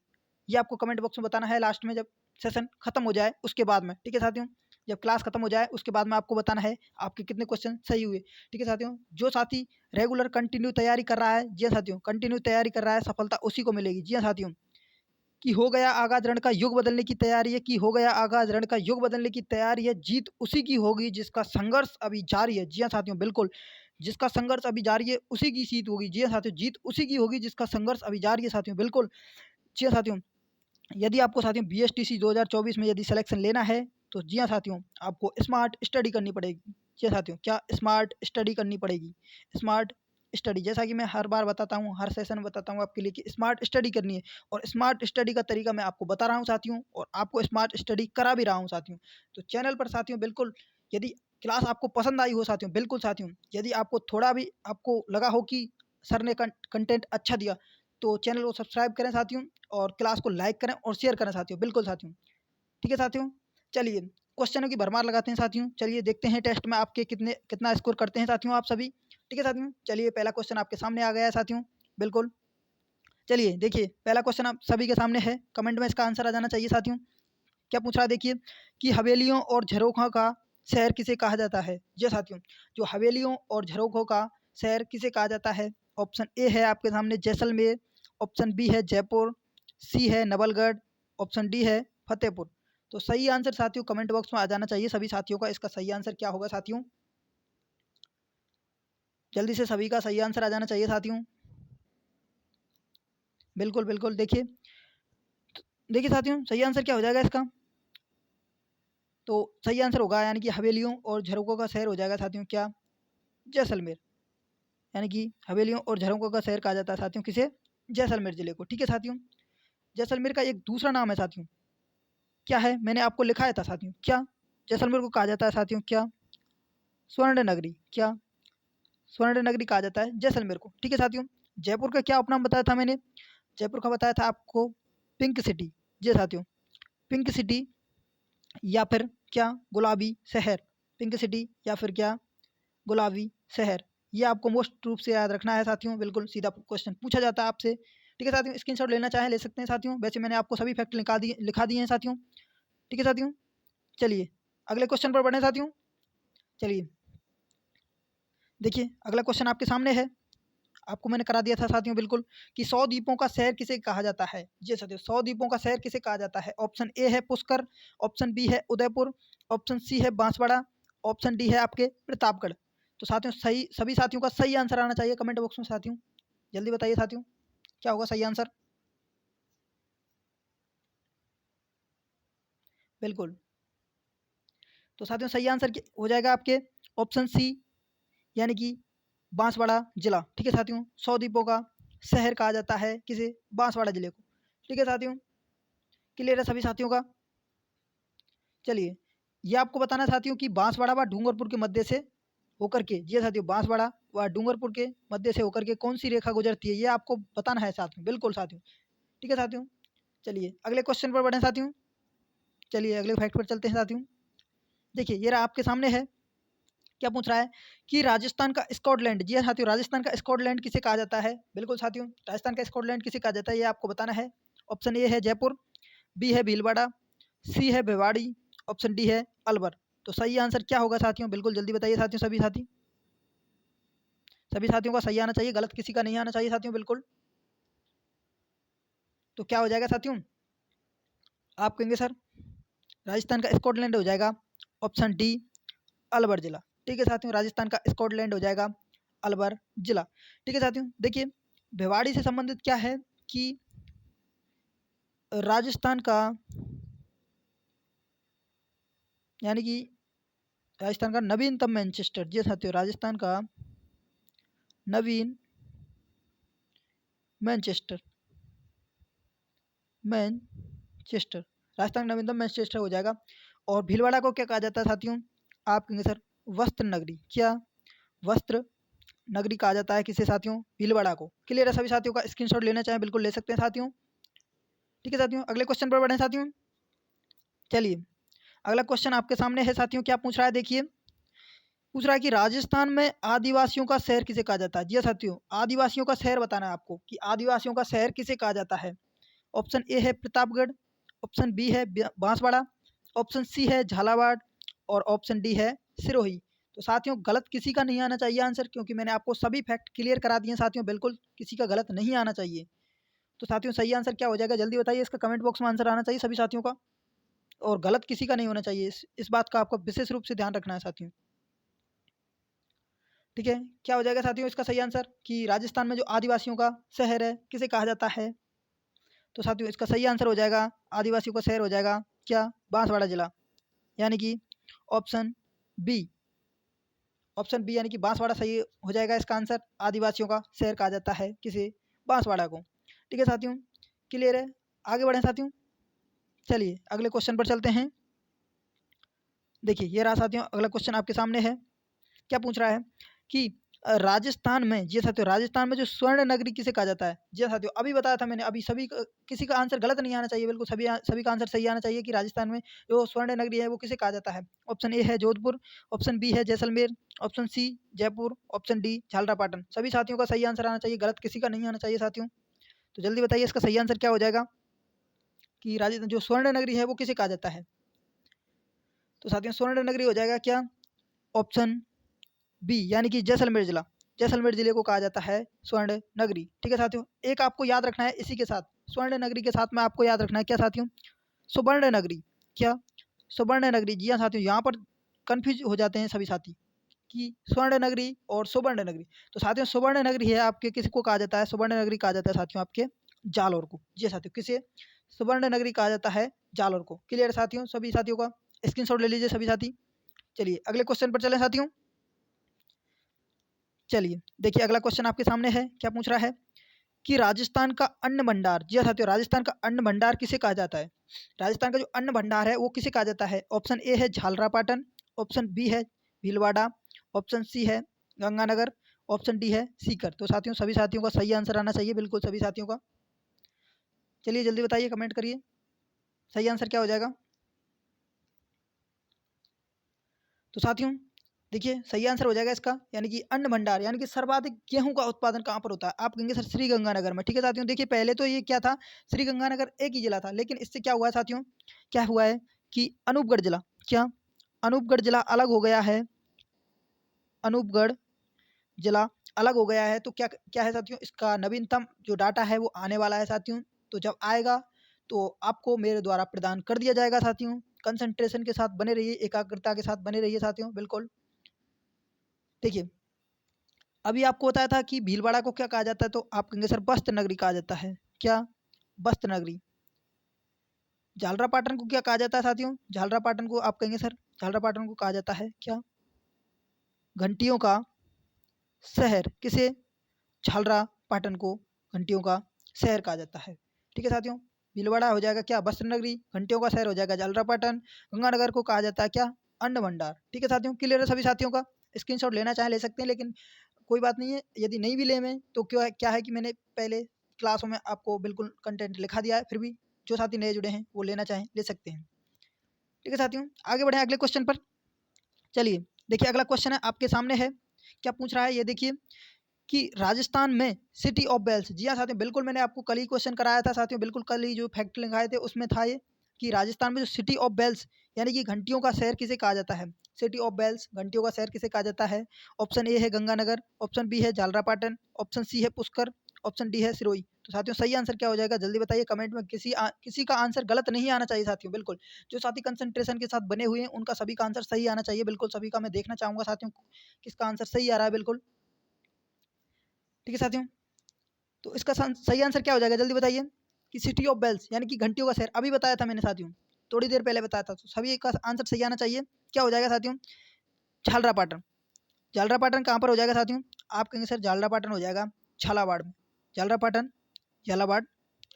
ये आपको कमेंट बॉक्स में बताना है लास्ट में, जब सेशन खत्म हो जाए उसके बाद में। ठीक है साथियों, जब क्लास खत्म हो जाए उसके बाद में आपको बताना है आपके कितने क्वेश्चन सही हुए। ठीक है साथियों, जो साथी रेगुलर कंटिन्यू तैयारी कर रहा है, जी हाँ साथियों, कंटिन्यू तैयारी कर रहा है, सफलता उसी को मिलेगी। जी हाँ साथियों, कि हो गया आगाज रण का युग बदलने की तैयारी है, कि हो गया आगाज रण का युग बदलने की तैयारी है, जीत उसी की होगी जिसका संघर्ष अभी जारी है। जी हाँ साथियों, बिल्कुल, जिसका संघर्ष अभी जारी है उसी की जीत होगी। जी हाँ साथियों, जीत उसी की होगी जिसका संघर्ष अभी जारी है साथियों, बिल्कुल। जी हाँ साथियों, यदि आपको साथियों BSTC 2024 में यदि सिलेक्शन लेना है, तो जी हाँ साथियों, आपको स्मार्ट स्टडी करनी पड़ेगी। जी हाँ साथियों, क्या स्मार्ट स्टडी करनी पड़ेगी। स्मार्ट स्टडी, जैसा कि मैं हर बार बताता हूँ, हर सेशन में बताता हूँ आपके लिए कि स्मार्ट स्टडी करनी है, और स्मार्ट स्टडी का तरीका मैं आपको बता रहा हूँ साथियों, और आपको स्मार्ट स्टडी करा भी रहा हूँ साथियों। तो चैनल पर साथियों बिल्कुल, यदि क्लास आपको पसंद आई हो साथियों, बिल्कुल साथियों, यदि आपको थोड़ा भी आपको लगा हो कि सर ने कंटेंट अच्छा दिया, तो चैनल को सब्सक्राइब करें साथियों, और क्लास को लाइक करें और शेयर करें साथियों, बिल्कुल साथियों। ठीक है साथियों, चलिए क्वेश्चनों की भरमार लगाते हैं साथियों। चलिए देखते हैं टेस्ट में आपके कितना स्कोर करते हैं साथियों आप सभी। ठीक है साथियों, चलिए पहला क्वेश्चन आपके सामने आ गया है साथियों, बिल्कुल। चलिए देखिए, पहला क्वेश्चन आप सभी के सामने है, कमेंट में इसका आंसर आ जाना चाहिए साथियों। क्या पूछ रहा है, देखिए, कि हवेलियों और झरोखों का शहर किसे कहा जाता है। जी साथियों, जो हवेलियों और झरोखों का शहर किसे कहा जाता है। ऑप्शन ए है आपके सामने जैसलमेर, ऑप्शन बी है जयपुर, सी है नवलगढ़, ऑप्शन डी है फतेहपुर। तो सही आंसर साथियों कमेंट बॉक्स में आ जाना चाहिए सभी साथियों का। इसका सही आंसर क्या होगा साथियों, जल्दी से सभी का सही आंसर आ जाना चाहिए साथियों। बिल्कुल बिल्कुल, देखिए देखिए साथियों, सही आंसर क्या हो जाएगा इसका। तो सही आंसर होगा यानी कि हवेलियों और झरोखों का शहर हो जाएगा साथियों क्या, जैसलमेर। यानी कि हवेलियों और झरोखों का शहर कहा जाता है साथियों किसे, जैसलमेर जिले को। ठीक है साथियों, जैसलमेर का एक दूसरा नाम है साथियों, क्या है, मैंने आपको लिखाया था साथियों, क्या जैसलमेर को कहा जाता है साथियों, क्या स्वर्ण नगरी, क्या स्वर्ण नगरी कहा जाता है जैसलमेर को। ठीक है साथियों, जयपुर का क्या उपनाम बताया था मैंने, जयपुर का बताया था आपको पिंक सिटी। जी साथियों, पिंक सिटी या फिर क्या गुलाबी शहर, पिंक सिटी या फिर क्या गुलाबी शहर, ये आपको मोस्ट रूप से याद रखना है साथियों। बिल्कुल सीधा क्वेश्चन पूछा जाता है आपसे। ठीक है साथियों, स्क्रीनशॉट लेना चाहें ले सकते हैं साथियों, वैसे मैंने आपको सभी फैक्ट लिखा दिए हैं साथियों। ठीक है साथियों, चलिए अगले क्वेश्चन पर बढ़ें साथियों। चलिए देखिए, अगला क्वेश्चन आपके सामने है, आपको मैंने करा दिया था साथियों बिल्कुल, कि 100 द्वीपों का शहर किसे कहा जाता है। जी साथियों, 100 द्वीपों का शहर किसे कहा जाता है। ऑप्शन ए है पुष्कर, ऑप्शन बी है उदयपुर, ऑप्शन सी है बांसवाड़ा, ऑप्शन डी है आपके प्रतापगढ़। तो साथियों सही, सभी साथियों का सही आंसर आना चाहिए कमेंट बॉक्स में साथियों, जल्दी बताइए साथियों क्या होगा सही आंसर। बिल्कुल, तो साथियों सही आंसर हो जाएगा आपके ऑप्शन सी, यानी कि बांसवाड़ा जिला। ठीक है साथियों, 100 द्वीपों का शहर कहा जाता है किसे, बांसवाड़ा जिले को। ठीक है साथियों, क्लियर है सभी साथियों का। चलिए, ये आपको बताना है साथियों कि बांसवाड़ा व डूंगरपुर के मध्य से होकर के, जी साथियों, बांसवाड़ा व डूंगरपुर के मध्य से होकर के कौन सी रेखा गुजरती है, ये आपको बताना है साथियों, बिल्कुल साथियों। ठीक है साथियों, चलिए अगले क्वेश्चन पर बढ़ें साथियों। चलिए अगले फैक्ट पर चलते हैं साथियों। देखिए ये रहा आपके सामने है, क्या पूछ रहा है, कि राजस्थान का स्कॉटलैंड, जी हाँ साथियों, राजस्थान का स्कॉटलैंड किसे कहा जाता है। बिल्कुल साथियों, राजस्थान का स्कॉटलैंड किसे कहा जाता है, ये आपको बताना है। ऑप्शन ए है जयपुर, बी है भीलवाड़ा, सी है भिवाड़ी, ऑप्शन डी है अलवर। तो सही आंसर क्या होगा साथियों, बिल्कुल जल्दी बताइए साथियों सभी साथी। सभी साथियों का सही आना चाहिए, गलत किसी का नहीं आना चाहिए साथियों, बिल्कुल। तो क्या हो जाएगा साथियों, आप कहेंगे सर राजस्थान का स्कॉटलैंड हो जाएगा, ऑप्शन डी अलवर जिला। ठीक है साथियों, राजस्थान का स्कॉटलैंड हो जाएगा अलवर जिला। ठीक है साथियों, देखिए भिवाड़ी से संबंधित क्या है कि राजस्थान का यानी कि राजस्थान का नवीनतम मैनचेस्टर, जी साथियों, राजस्थान का नवीन मैनचेस्टर, मैनचेस्टर, राजस्थान का नवीनतम मैनचेस्टर हो जाएगा। और भीलवाड़ा को क्या कहा जाता है साथियों, आप कहेंगे सर वस्त्र नगरी। क्या वस्त्र नगरी कहा जाता है किसे साथियों, भीलवाड़ा को। क्लियर है सभी साथियों का, स्क्रीनशॉट लेना चाहें बिल्कुल ले सकते हैं साथियों। ठीक है साथियों, अगले क्वेश्चन पर बढ़ें साथियों। चलिए अगला क्वेश्चन आपके सामने है साथियों, क्या पूछ रहा है देखिए, पूछ रहा है कि राजस्थान में आदिवासियों का शहर किसे कहा जाता है। जी साथियों, आदिवासियों का शहर बताना है आपको कि आदिवासियों का शहर किसे कहा जाता है। ऑप्शन ए है प्रतापगढ़, ऑप्शन बी है बांसवाड़ा, ऑप्शन सी है झालावाड़ और ऑप्शन डी है सिरोही। तो साथियों गलत किसी का नहीं आना चाहिए आंसर, क्योंकि मैंने आपको सभी फैक्ट क्लियर करा दिए साथियों, बिल्कुल किसी का गलत नहीं आना चाहिए। तो साथियों सही आंसर क्या हो जाएगा जल्दी बताइए, इसका कमेंट बॉक्स में आंसर आना चाहिए सभी साथियों का, और गलत किसी का नहीं होना चाहिए। इस बात का आपको विशेष रूप से ध्यान रखना है साथियों। ठीक है, क्या हो जाएगा साथियों इसका सही आंसर कि राजस्थान में जो आदिवासियों का शहर है किसे कहा जाता है। तो साथियों इसका सही आंसर हो जाएगा, आदिवासियों का शहर हो जाएगा क्या, बांसवाड़ा जिला, यानी कि ऑप्शन बी। ऑप्शन बी यानी कि बांसवाड़ा सही हो जाएगा इसका आंसर, आदिवासियों का शहर कहा जाता है किसे, बांसवाड़ा को। ठीक है साथियों, क्लियर है, आगे बढ़ें साथियों। चलिए अगले क्वेश्चन पर चलते हैं। देखिए ये रहा साथियों अगला क्वेश्चन आपके सामने है, क्या पूछ रहा है कि राजस्थान में, जी साथियों, राजस्थान में जो स्वर्ण नगरी किसे कहा जाता है। जी साथियों अभी बताया था मैंने, अभी सभी किसी का आंसर गलत नहीं आना चाहिए, बिल्कुल सभी का आंसर सही आना चाहिए कि राजस्थान में जो स्वर्ण नगरी है वो किसे कहा जाता है। ऑप्शन ए है जोधपुर, ऑप्शन बी है Jaisalmer, option C Jaipur, option D Jhalrapatan. सभी साथियों का सही आंसर आना चाहिए, गलत किसी का नहीं आना चाहिए साथियों। तो जल्दी बताइए इसका सही आंसर क्या हो जाएगा कि राजस्थान जो स्वर्ण नगरी है वो किसे कहा जाता है। तो साथियों स्वर्ण नगरी हो जाएगा क्या, ऑप्शन बी यानी कि जैसलमेर जिला, जैसलमेर जिले को कहा जाता है स्वर्ण नगरी। ठीक है साथियों, एक आपको याद रखना है इसी के साथ, स्वर्ण नगरी के साथ में आपको याद रखना है क्या साथियों, सुवर्ण नगरी। क्या सुवर्ण नगरी, जी हाँ साथियों, यहाँ पर कन्फ्यूज हो जाते हैं सभी साथी कि स्वर्ण नगरी और सुवर्ण नगरी। तो साथियों सुवर्ण नगरी है आपके किसी को कहा जाता है, सुवर्ण नगरी कहा जाता है साथियों आपके जालौर को। जी साथियों, किसे सुवर्ण नगरी कहा जाता है, जालौर को। क्लियर साथियों, सभी साथियों का स्क्रीनशॉट ले लीजिए सभी साथी। चलिए अगले क्वेश्चन पर चलें साथियों। चलिए देखिए अगला क्वेश्चन आपके सामने है, क्या पूछ रहा है कि राजस्थान का अन्न भंडार, जी हाँ साथियों, राजस्थान का अन्न भंडार किसे कहा जाता है। राजस्थान का जो अन्न भंडार है वो किसे कहा जाता है। ऑप्शन ए है झालरापाटन, ऑप्शन बी है भीलवाड़ा, ऑप्शन सी है गंगानगर, ऑप्शन डी है सीकर। तो साथियों सभी साथियों का सही आंसर आना चाहिए, बिल्कुल सभी साथियों का। चलिए जल्दी बताइए, कमेंट करिए सही आंसर क्या हो जाएगा। तो साथियों देखिए सही आंसर हो जाएगा इसका, यानी कि अन्न भंडार, यानी कि सर्वाधिक गेहूं का उत्पादन कहाँ पर होता है। आप कहेंगे सर श्री गंगानगर में। ठीक है साथियों, देखिए पहले तो ये क्या था, श्री गंगानगर एक ही जिला था, लेकिन इससे क्या हुआ है साथियों, क्या हुआ है कि अनूपगढ़ जिला, क्या अनूपगढ़ जिला अलग हो गया है, अनूपगढ़ जिला अलग हो गया है। तो क्या क्या है साथियों, इसका नवीनतम जो डाटा है वो आने वाला है साथियों। तो जब आएगा तो आपको मेरे द्वारा प्रदान कर दिया जाएगा साथियों। कंसंट्रेशन के साथ बने रहिए, एकाग्रता के साथ बने रहिए साथियों, बिल्कुल। देखिए अभी आपको बताया था कि भीलवाड़ा को क्या कहा जाता है, तो आप कहेंगे सर बस्त नगरी कहा जाता है। क्या बस्त नगरी। झालरापाटन को क्या कहा जाता है साथियों, झालरापाटन को आप कहेंगे सर, झालरापाटन को कहा जाता है क्या, घंटियों का शहर। किसे, झालरापाटन को घंटियों का शहर कहा जाता है। ठीक है साथियों, भीलवाड़ा हो जाएगा क्या, बस्त नगरी, घंटियों का शहर हो जाएगा झालरापाटन, गंगानगर को कहा जाता है क्या, अन्न भंडार। ठीक है साथियों, क्लियर है सभी साथियों का, स्क्रीनशॉट लेना चाहे ले सकते हैं, लेकिन कोई बात नहीं है, यदि नहीं भी ले में तो क्या है कि मैंने पहले क्लासों में आपको बिल्कुल कंटेंट लिखा दिया है, फिर भी जो साथी नए जुड़े हैं वो लेना चाहें ले सकते हैं। ठीक है साथियों, आगे बढ़े अगले क्वेश्चन पर। चलिए देखिए अगला क्वेश्चन है आपके सामने है, क्या पूछ रहा है ये देखिए कि राजस्थान में सिटी ऑफ बेल्स। जी हाँ साथियों, बिल्कुल मैंने आपको कल ही क्वेश्चन कराया था साथियों, बिल्कुल कल ही जो फैक्ट लिखाए थे उसमें था ये, कि राजस्थान में जो सिटी ऑफ बेल्स यानी कि घंटियों का शहर किसे कहा जाता है? सिटी ऑफ बेल्स घंटियों का शहर किसे कहा जाता है? ऑप्शन ए है गंगानगर, ऑप्शन बी है झालरापाटन, ऑप्शन सी है पुष्कर, ऑप्शन डी है सिरोही। तो साथियों सही आंसर क्या हो जाएगा जल्दी बताइए कमेंट में। किसी का आंसर गलत नहीं आना चाहिए साथियों, बिल्कुल। जो साथी कंसंट्रेशन के साथ बने हुए हैं उनका सभी का आंसर सही आना चाहिए, बिल्कुल सभी का मैं देखना चाहूंगा साथियों किसका आंसर सही आ रहा है, बिल्कुल। ठीक है साथियों, तो इसका सही आंसर क्या हो जाएगा जल्दी बताइए कि सिटी ऑफ बेल्स यानी कि घंटियों का शहर। अभी बताया था मैंने साथियों, थोड़ी देर पहले बताया था, तो सभी का आंसर सही आना चाहिए। क्या हो जाएगा साथियों? झालरापाटन। झालरापाटन कहाँ पर हो जाएगा साथियों? आप कहेंगे सर झालरापाटन हो जाएगा झालावाड़ में। झालरापाटन झालावाड़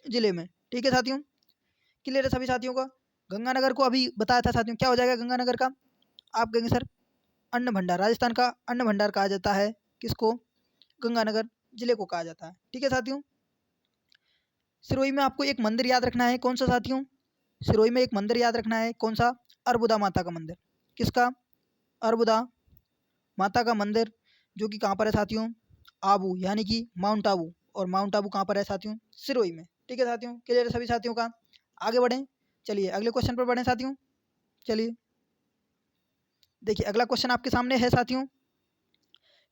जिले में। ठीक है साथियों, क्लियर है सभी साथियों का? गंगानगर को अभी बताया था साथियों, क्या हो जाएगा गंगानगर का? आप कहेंगे सर अन्न भंडार, राजस्थान का अन्न भंडार कहा जाता है किसको? गंगानगर जिले को कहा जाता है। ठीक है साथियों, सिरोही में आपको एक मंदिर याद रखना है, कौन सा साथियों? सिरोही में एक मंदिर याद रखना है, कौन सा? अर्बुदा माता का मंदिर। किसका? अर्बुदा माता का मंदिर, जो कि कहाँ पर है साथियों? आबू यानी कि माउंट आबू, और माउंट आबू कहाँ पर है साथियों? सिरोही में। ठीक है साथियों, क्लियर है सभी साथियों का? आगे बढ़ें, चलिए अगले क्वेश्चन पर बढ़ें साथियों। चलिए देखिए अगला क्वेश्चन आपके सामने है साथियों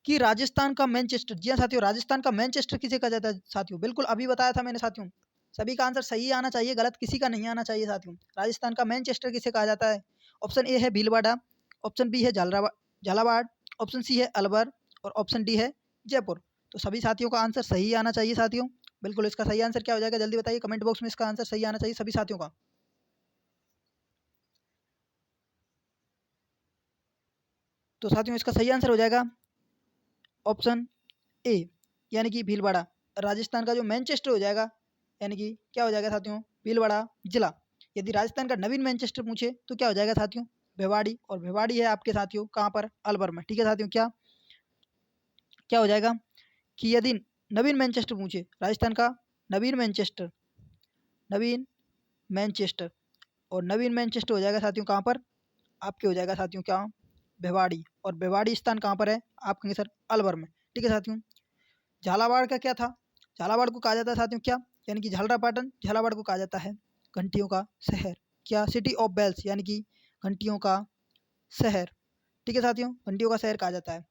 कि राजस्थान का मैनचेस्टर, जी हाँ साथियों, राजस्थान का मैनचेस्टर किसे कहा जाता है साथियों? बिल्कुल अभी बताया था मैंने साथियों, सभी का आंसर सही आना चाहिए, गलत किसी का नहीं आना चाहिए साथियों। राजस्थान का मैनचेस्टर किसे कहा जाता है? ऑप्शन ए है भीलवाड़ा, ऑप्शन बी है झालावाड़, ऑप्शन सी है अलवर, और ऑप्शन डी है जयपुर। तो सभी साथियों का आंसर सही आना चाहिए साथियों, बिल्कुल। इसका सही आंसर क्या हो जाएगा जल्दी बताइए कमेंट बॉक्स में, इसका आंसर सही आना चाहिए सभी साथियों का। तो साथियों इसका सही आंसर हो जाएगा ऑप्शन ए यानी कि भीलवाड़ा। राजस्थान का जो मैनचेस्टर हो जाएगा यानी कि क्या हो जाएगा साथियों? भीलवाड़ा जिला। यदि राजस्थान का नवीन मैनचेस्टर पूछे तो क्या हो जाएगा साथियों? भिवाड़ी, और भिवाड़ी है आपके साथियों कहाँ पर? अलवर में। ठीक है साथियों, क्या क्या हो जाएगा कि यदि नवीन मैनचेस्टर पूछे, राजस्थान का नवीन मैनचेस्टर, नवीन मैनचेस्टर, और नवीन मैनचेस्टर हो जाएगा साथियों कहाँ पर? आपके हो जाएगा साथियों क्या? भिवाड़ी, और भिवाड़ी स्थान कहाँ पर है? आप कहेंगे सर अलवर में। ठीक है साथियों, झालावाड़ का क्या था? झालावाड़ को कहा जाता है साथियों क्या? यानी कि झालरापाटन, झालावाड़ को कहा जाता है घंटियों का शहर। क्या? सिटी ऑफ बेल्स यानी कि घंटियों का शहर। ठीक है साथियों, घंटियों का शहर कहा जाता है।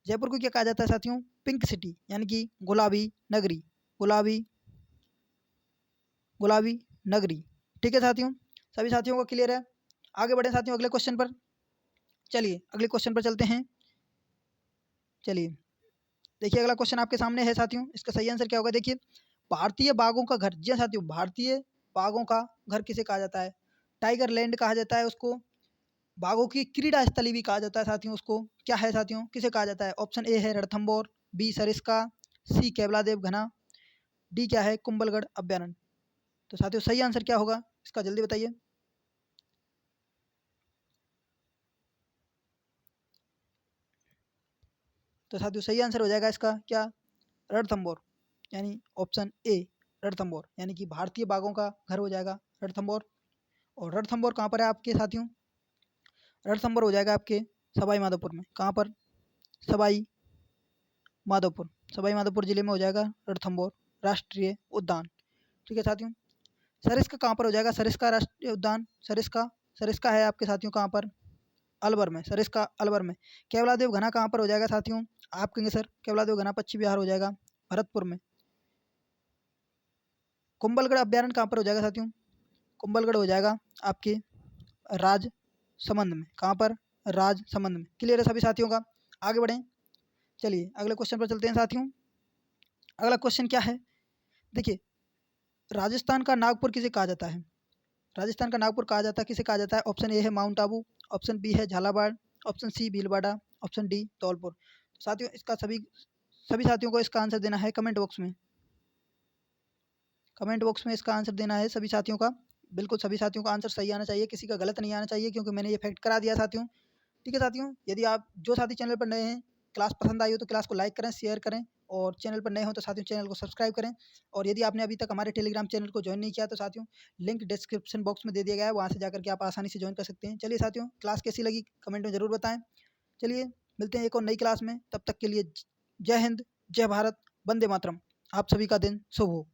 जयपुर को क्या कहा जाता है साथियों? पिंक सिटी यानी कि गुलाबी नगरी, गुलाबी गुलाबी नगरी। ठीक है साथियों, सभी साथियों को क्लियर है? आगे बढ़े साथियों अगले क्वेश्चन पर। चलिए अगले क्वेश्चन पर चलते हैं। चलिए देखिए अगला क्वेश्चन आपके सामने है साथियों, इसका सही आंसर क्या होगा? देखिए, भारतीय बाघों का घर, जी हाँ साथियों, भारतीय बाघों का घर किसे कहा जाता है? टाइगर लैंड कहा जाता है उसको, बाघों की क्रीड़ा स्थली भी कहा जाता है साथियों उसको। क्या है साथियों, किसे कहा जाता है? ऑप्शन ए है रणथंभौर, बी सरिस्का, सी केवलादेव घना, डी क्या है? कुंभलगढ़ अभ्यारण्य। तो साथियों सही आंसर क्या होगा इसका जल्दी बताइए। तो साथियों सही आंसर हो जाएगा इसका क्या? रणथंभौर, यानी ऑप्शन ए रणथंभौर, यानी कि भारतीय बाघों का घर हो जाएगा रणथंभौर। और रणथंभौर कहाँ पर है आपके साथियों? रणथंभौर हो जाएगा आपके सवाई माधोपुर में। कहाँ पर? सवाई माधोपुर, सवाई माधोपुर जिले में हो जाएगा रणथंभौर राष्ट्रीय उद्यान। ठीक है साथियों, सरिस्का कहाँ पर हो जाएगा? सरिस्का राष्ट्रीय उद्यान, सरिस्का, सरिस्का है आपके साथियों कहाँ पर? अलवर में, सरिस्का अलवर में। केवलादेव घना कहाँ पर हो जाएगा साथियों? आप कहेंगे सर केवलादेव घना पश्चिम बिहार हो जाएगा, भरतपुर में। कुंभलगढ़ अभ्यारण्य कहाँ पर हो जाएगा साथियों? कुंभलगढ़ हो जाएगा आपके राजसमंद में। कहाँ पर? राजसमंद में। क्लियर है सभी साथियों का? आगे बढ़ें, चलिए अगले क्वेश्चन पर चलते हैं साथियों। अगला क्वेश्चन क्या है? देखिए, राजस्थान का नागपुर किसे कहा जाता है? राजस्थान का नागपुर कहा जाता है किसे कहा जाता है? ऑप्शन ए है माउंट आबू, ऑप्शन बी है Jhalawar, option C Bhilwara, option D Dholpur. तो साथियों इसका सभी सभी साथियों को इसका आंसर देना है कमेंट बॉक्स में। कमेंट बॉक्स में इसका आंसर देना है सभी साथियों का, बिल्कुल सभी साथियों का आंसर सही आना चाहिए, किसी का गलत नहीं आना चाहिए, क्योंकि मैंने ये फैक्ट करा दिया साथियों। ठीक है साथियों, यदि आप जो साथी चैनल पर नए हैं, क्लास पसंद आई हो तो क्लास को लाइक करें, शेयर करें, और चैनल पर नए हो तो साथियों चैनल को सब्सक्राइब करें। और यदि आपने अभी तक हमारे टेलीग्राम चैनल को ज्वाइन नहीं किया तो साथियों लिंक डिस्क्रिप्शन बॉक्स में दे दिया गया है, वहाँ से जाकर के आप आसानी से ज्वाइन कर सकते हैं। चलिए साथियों, क्लास कैसी लगी कमेंट में ज़रूर बताएं। चलिए मिलते हैं एक और नई क्लास में, तब तक के लिए जय हिंद, जय भारत, वंदे मातरम। आप सभी का दिन शुभ हो।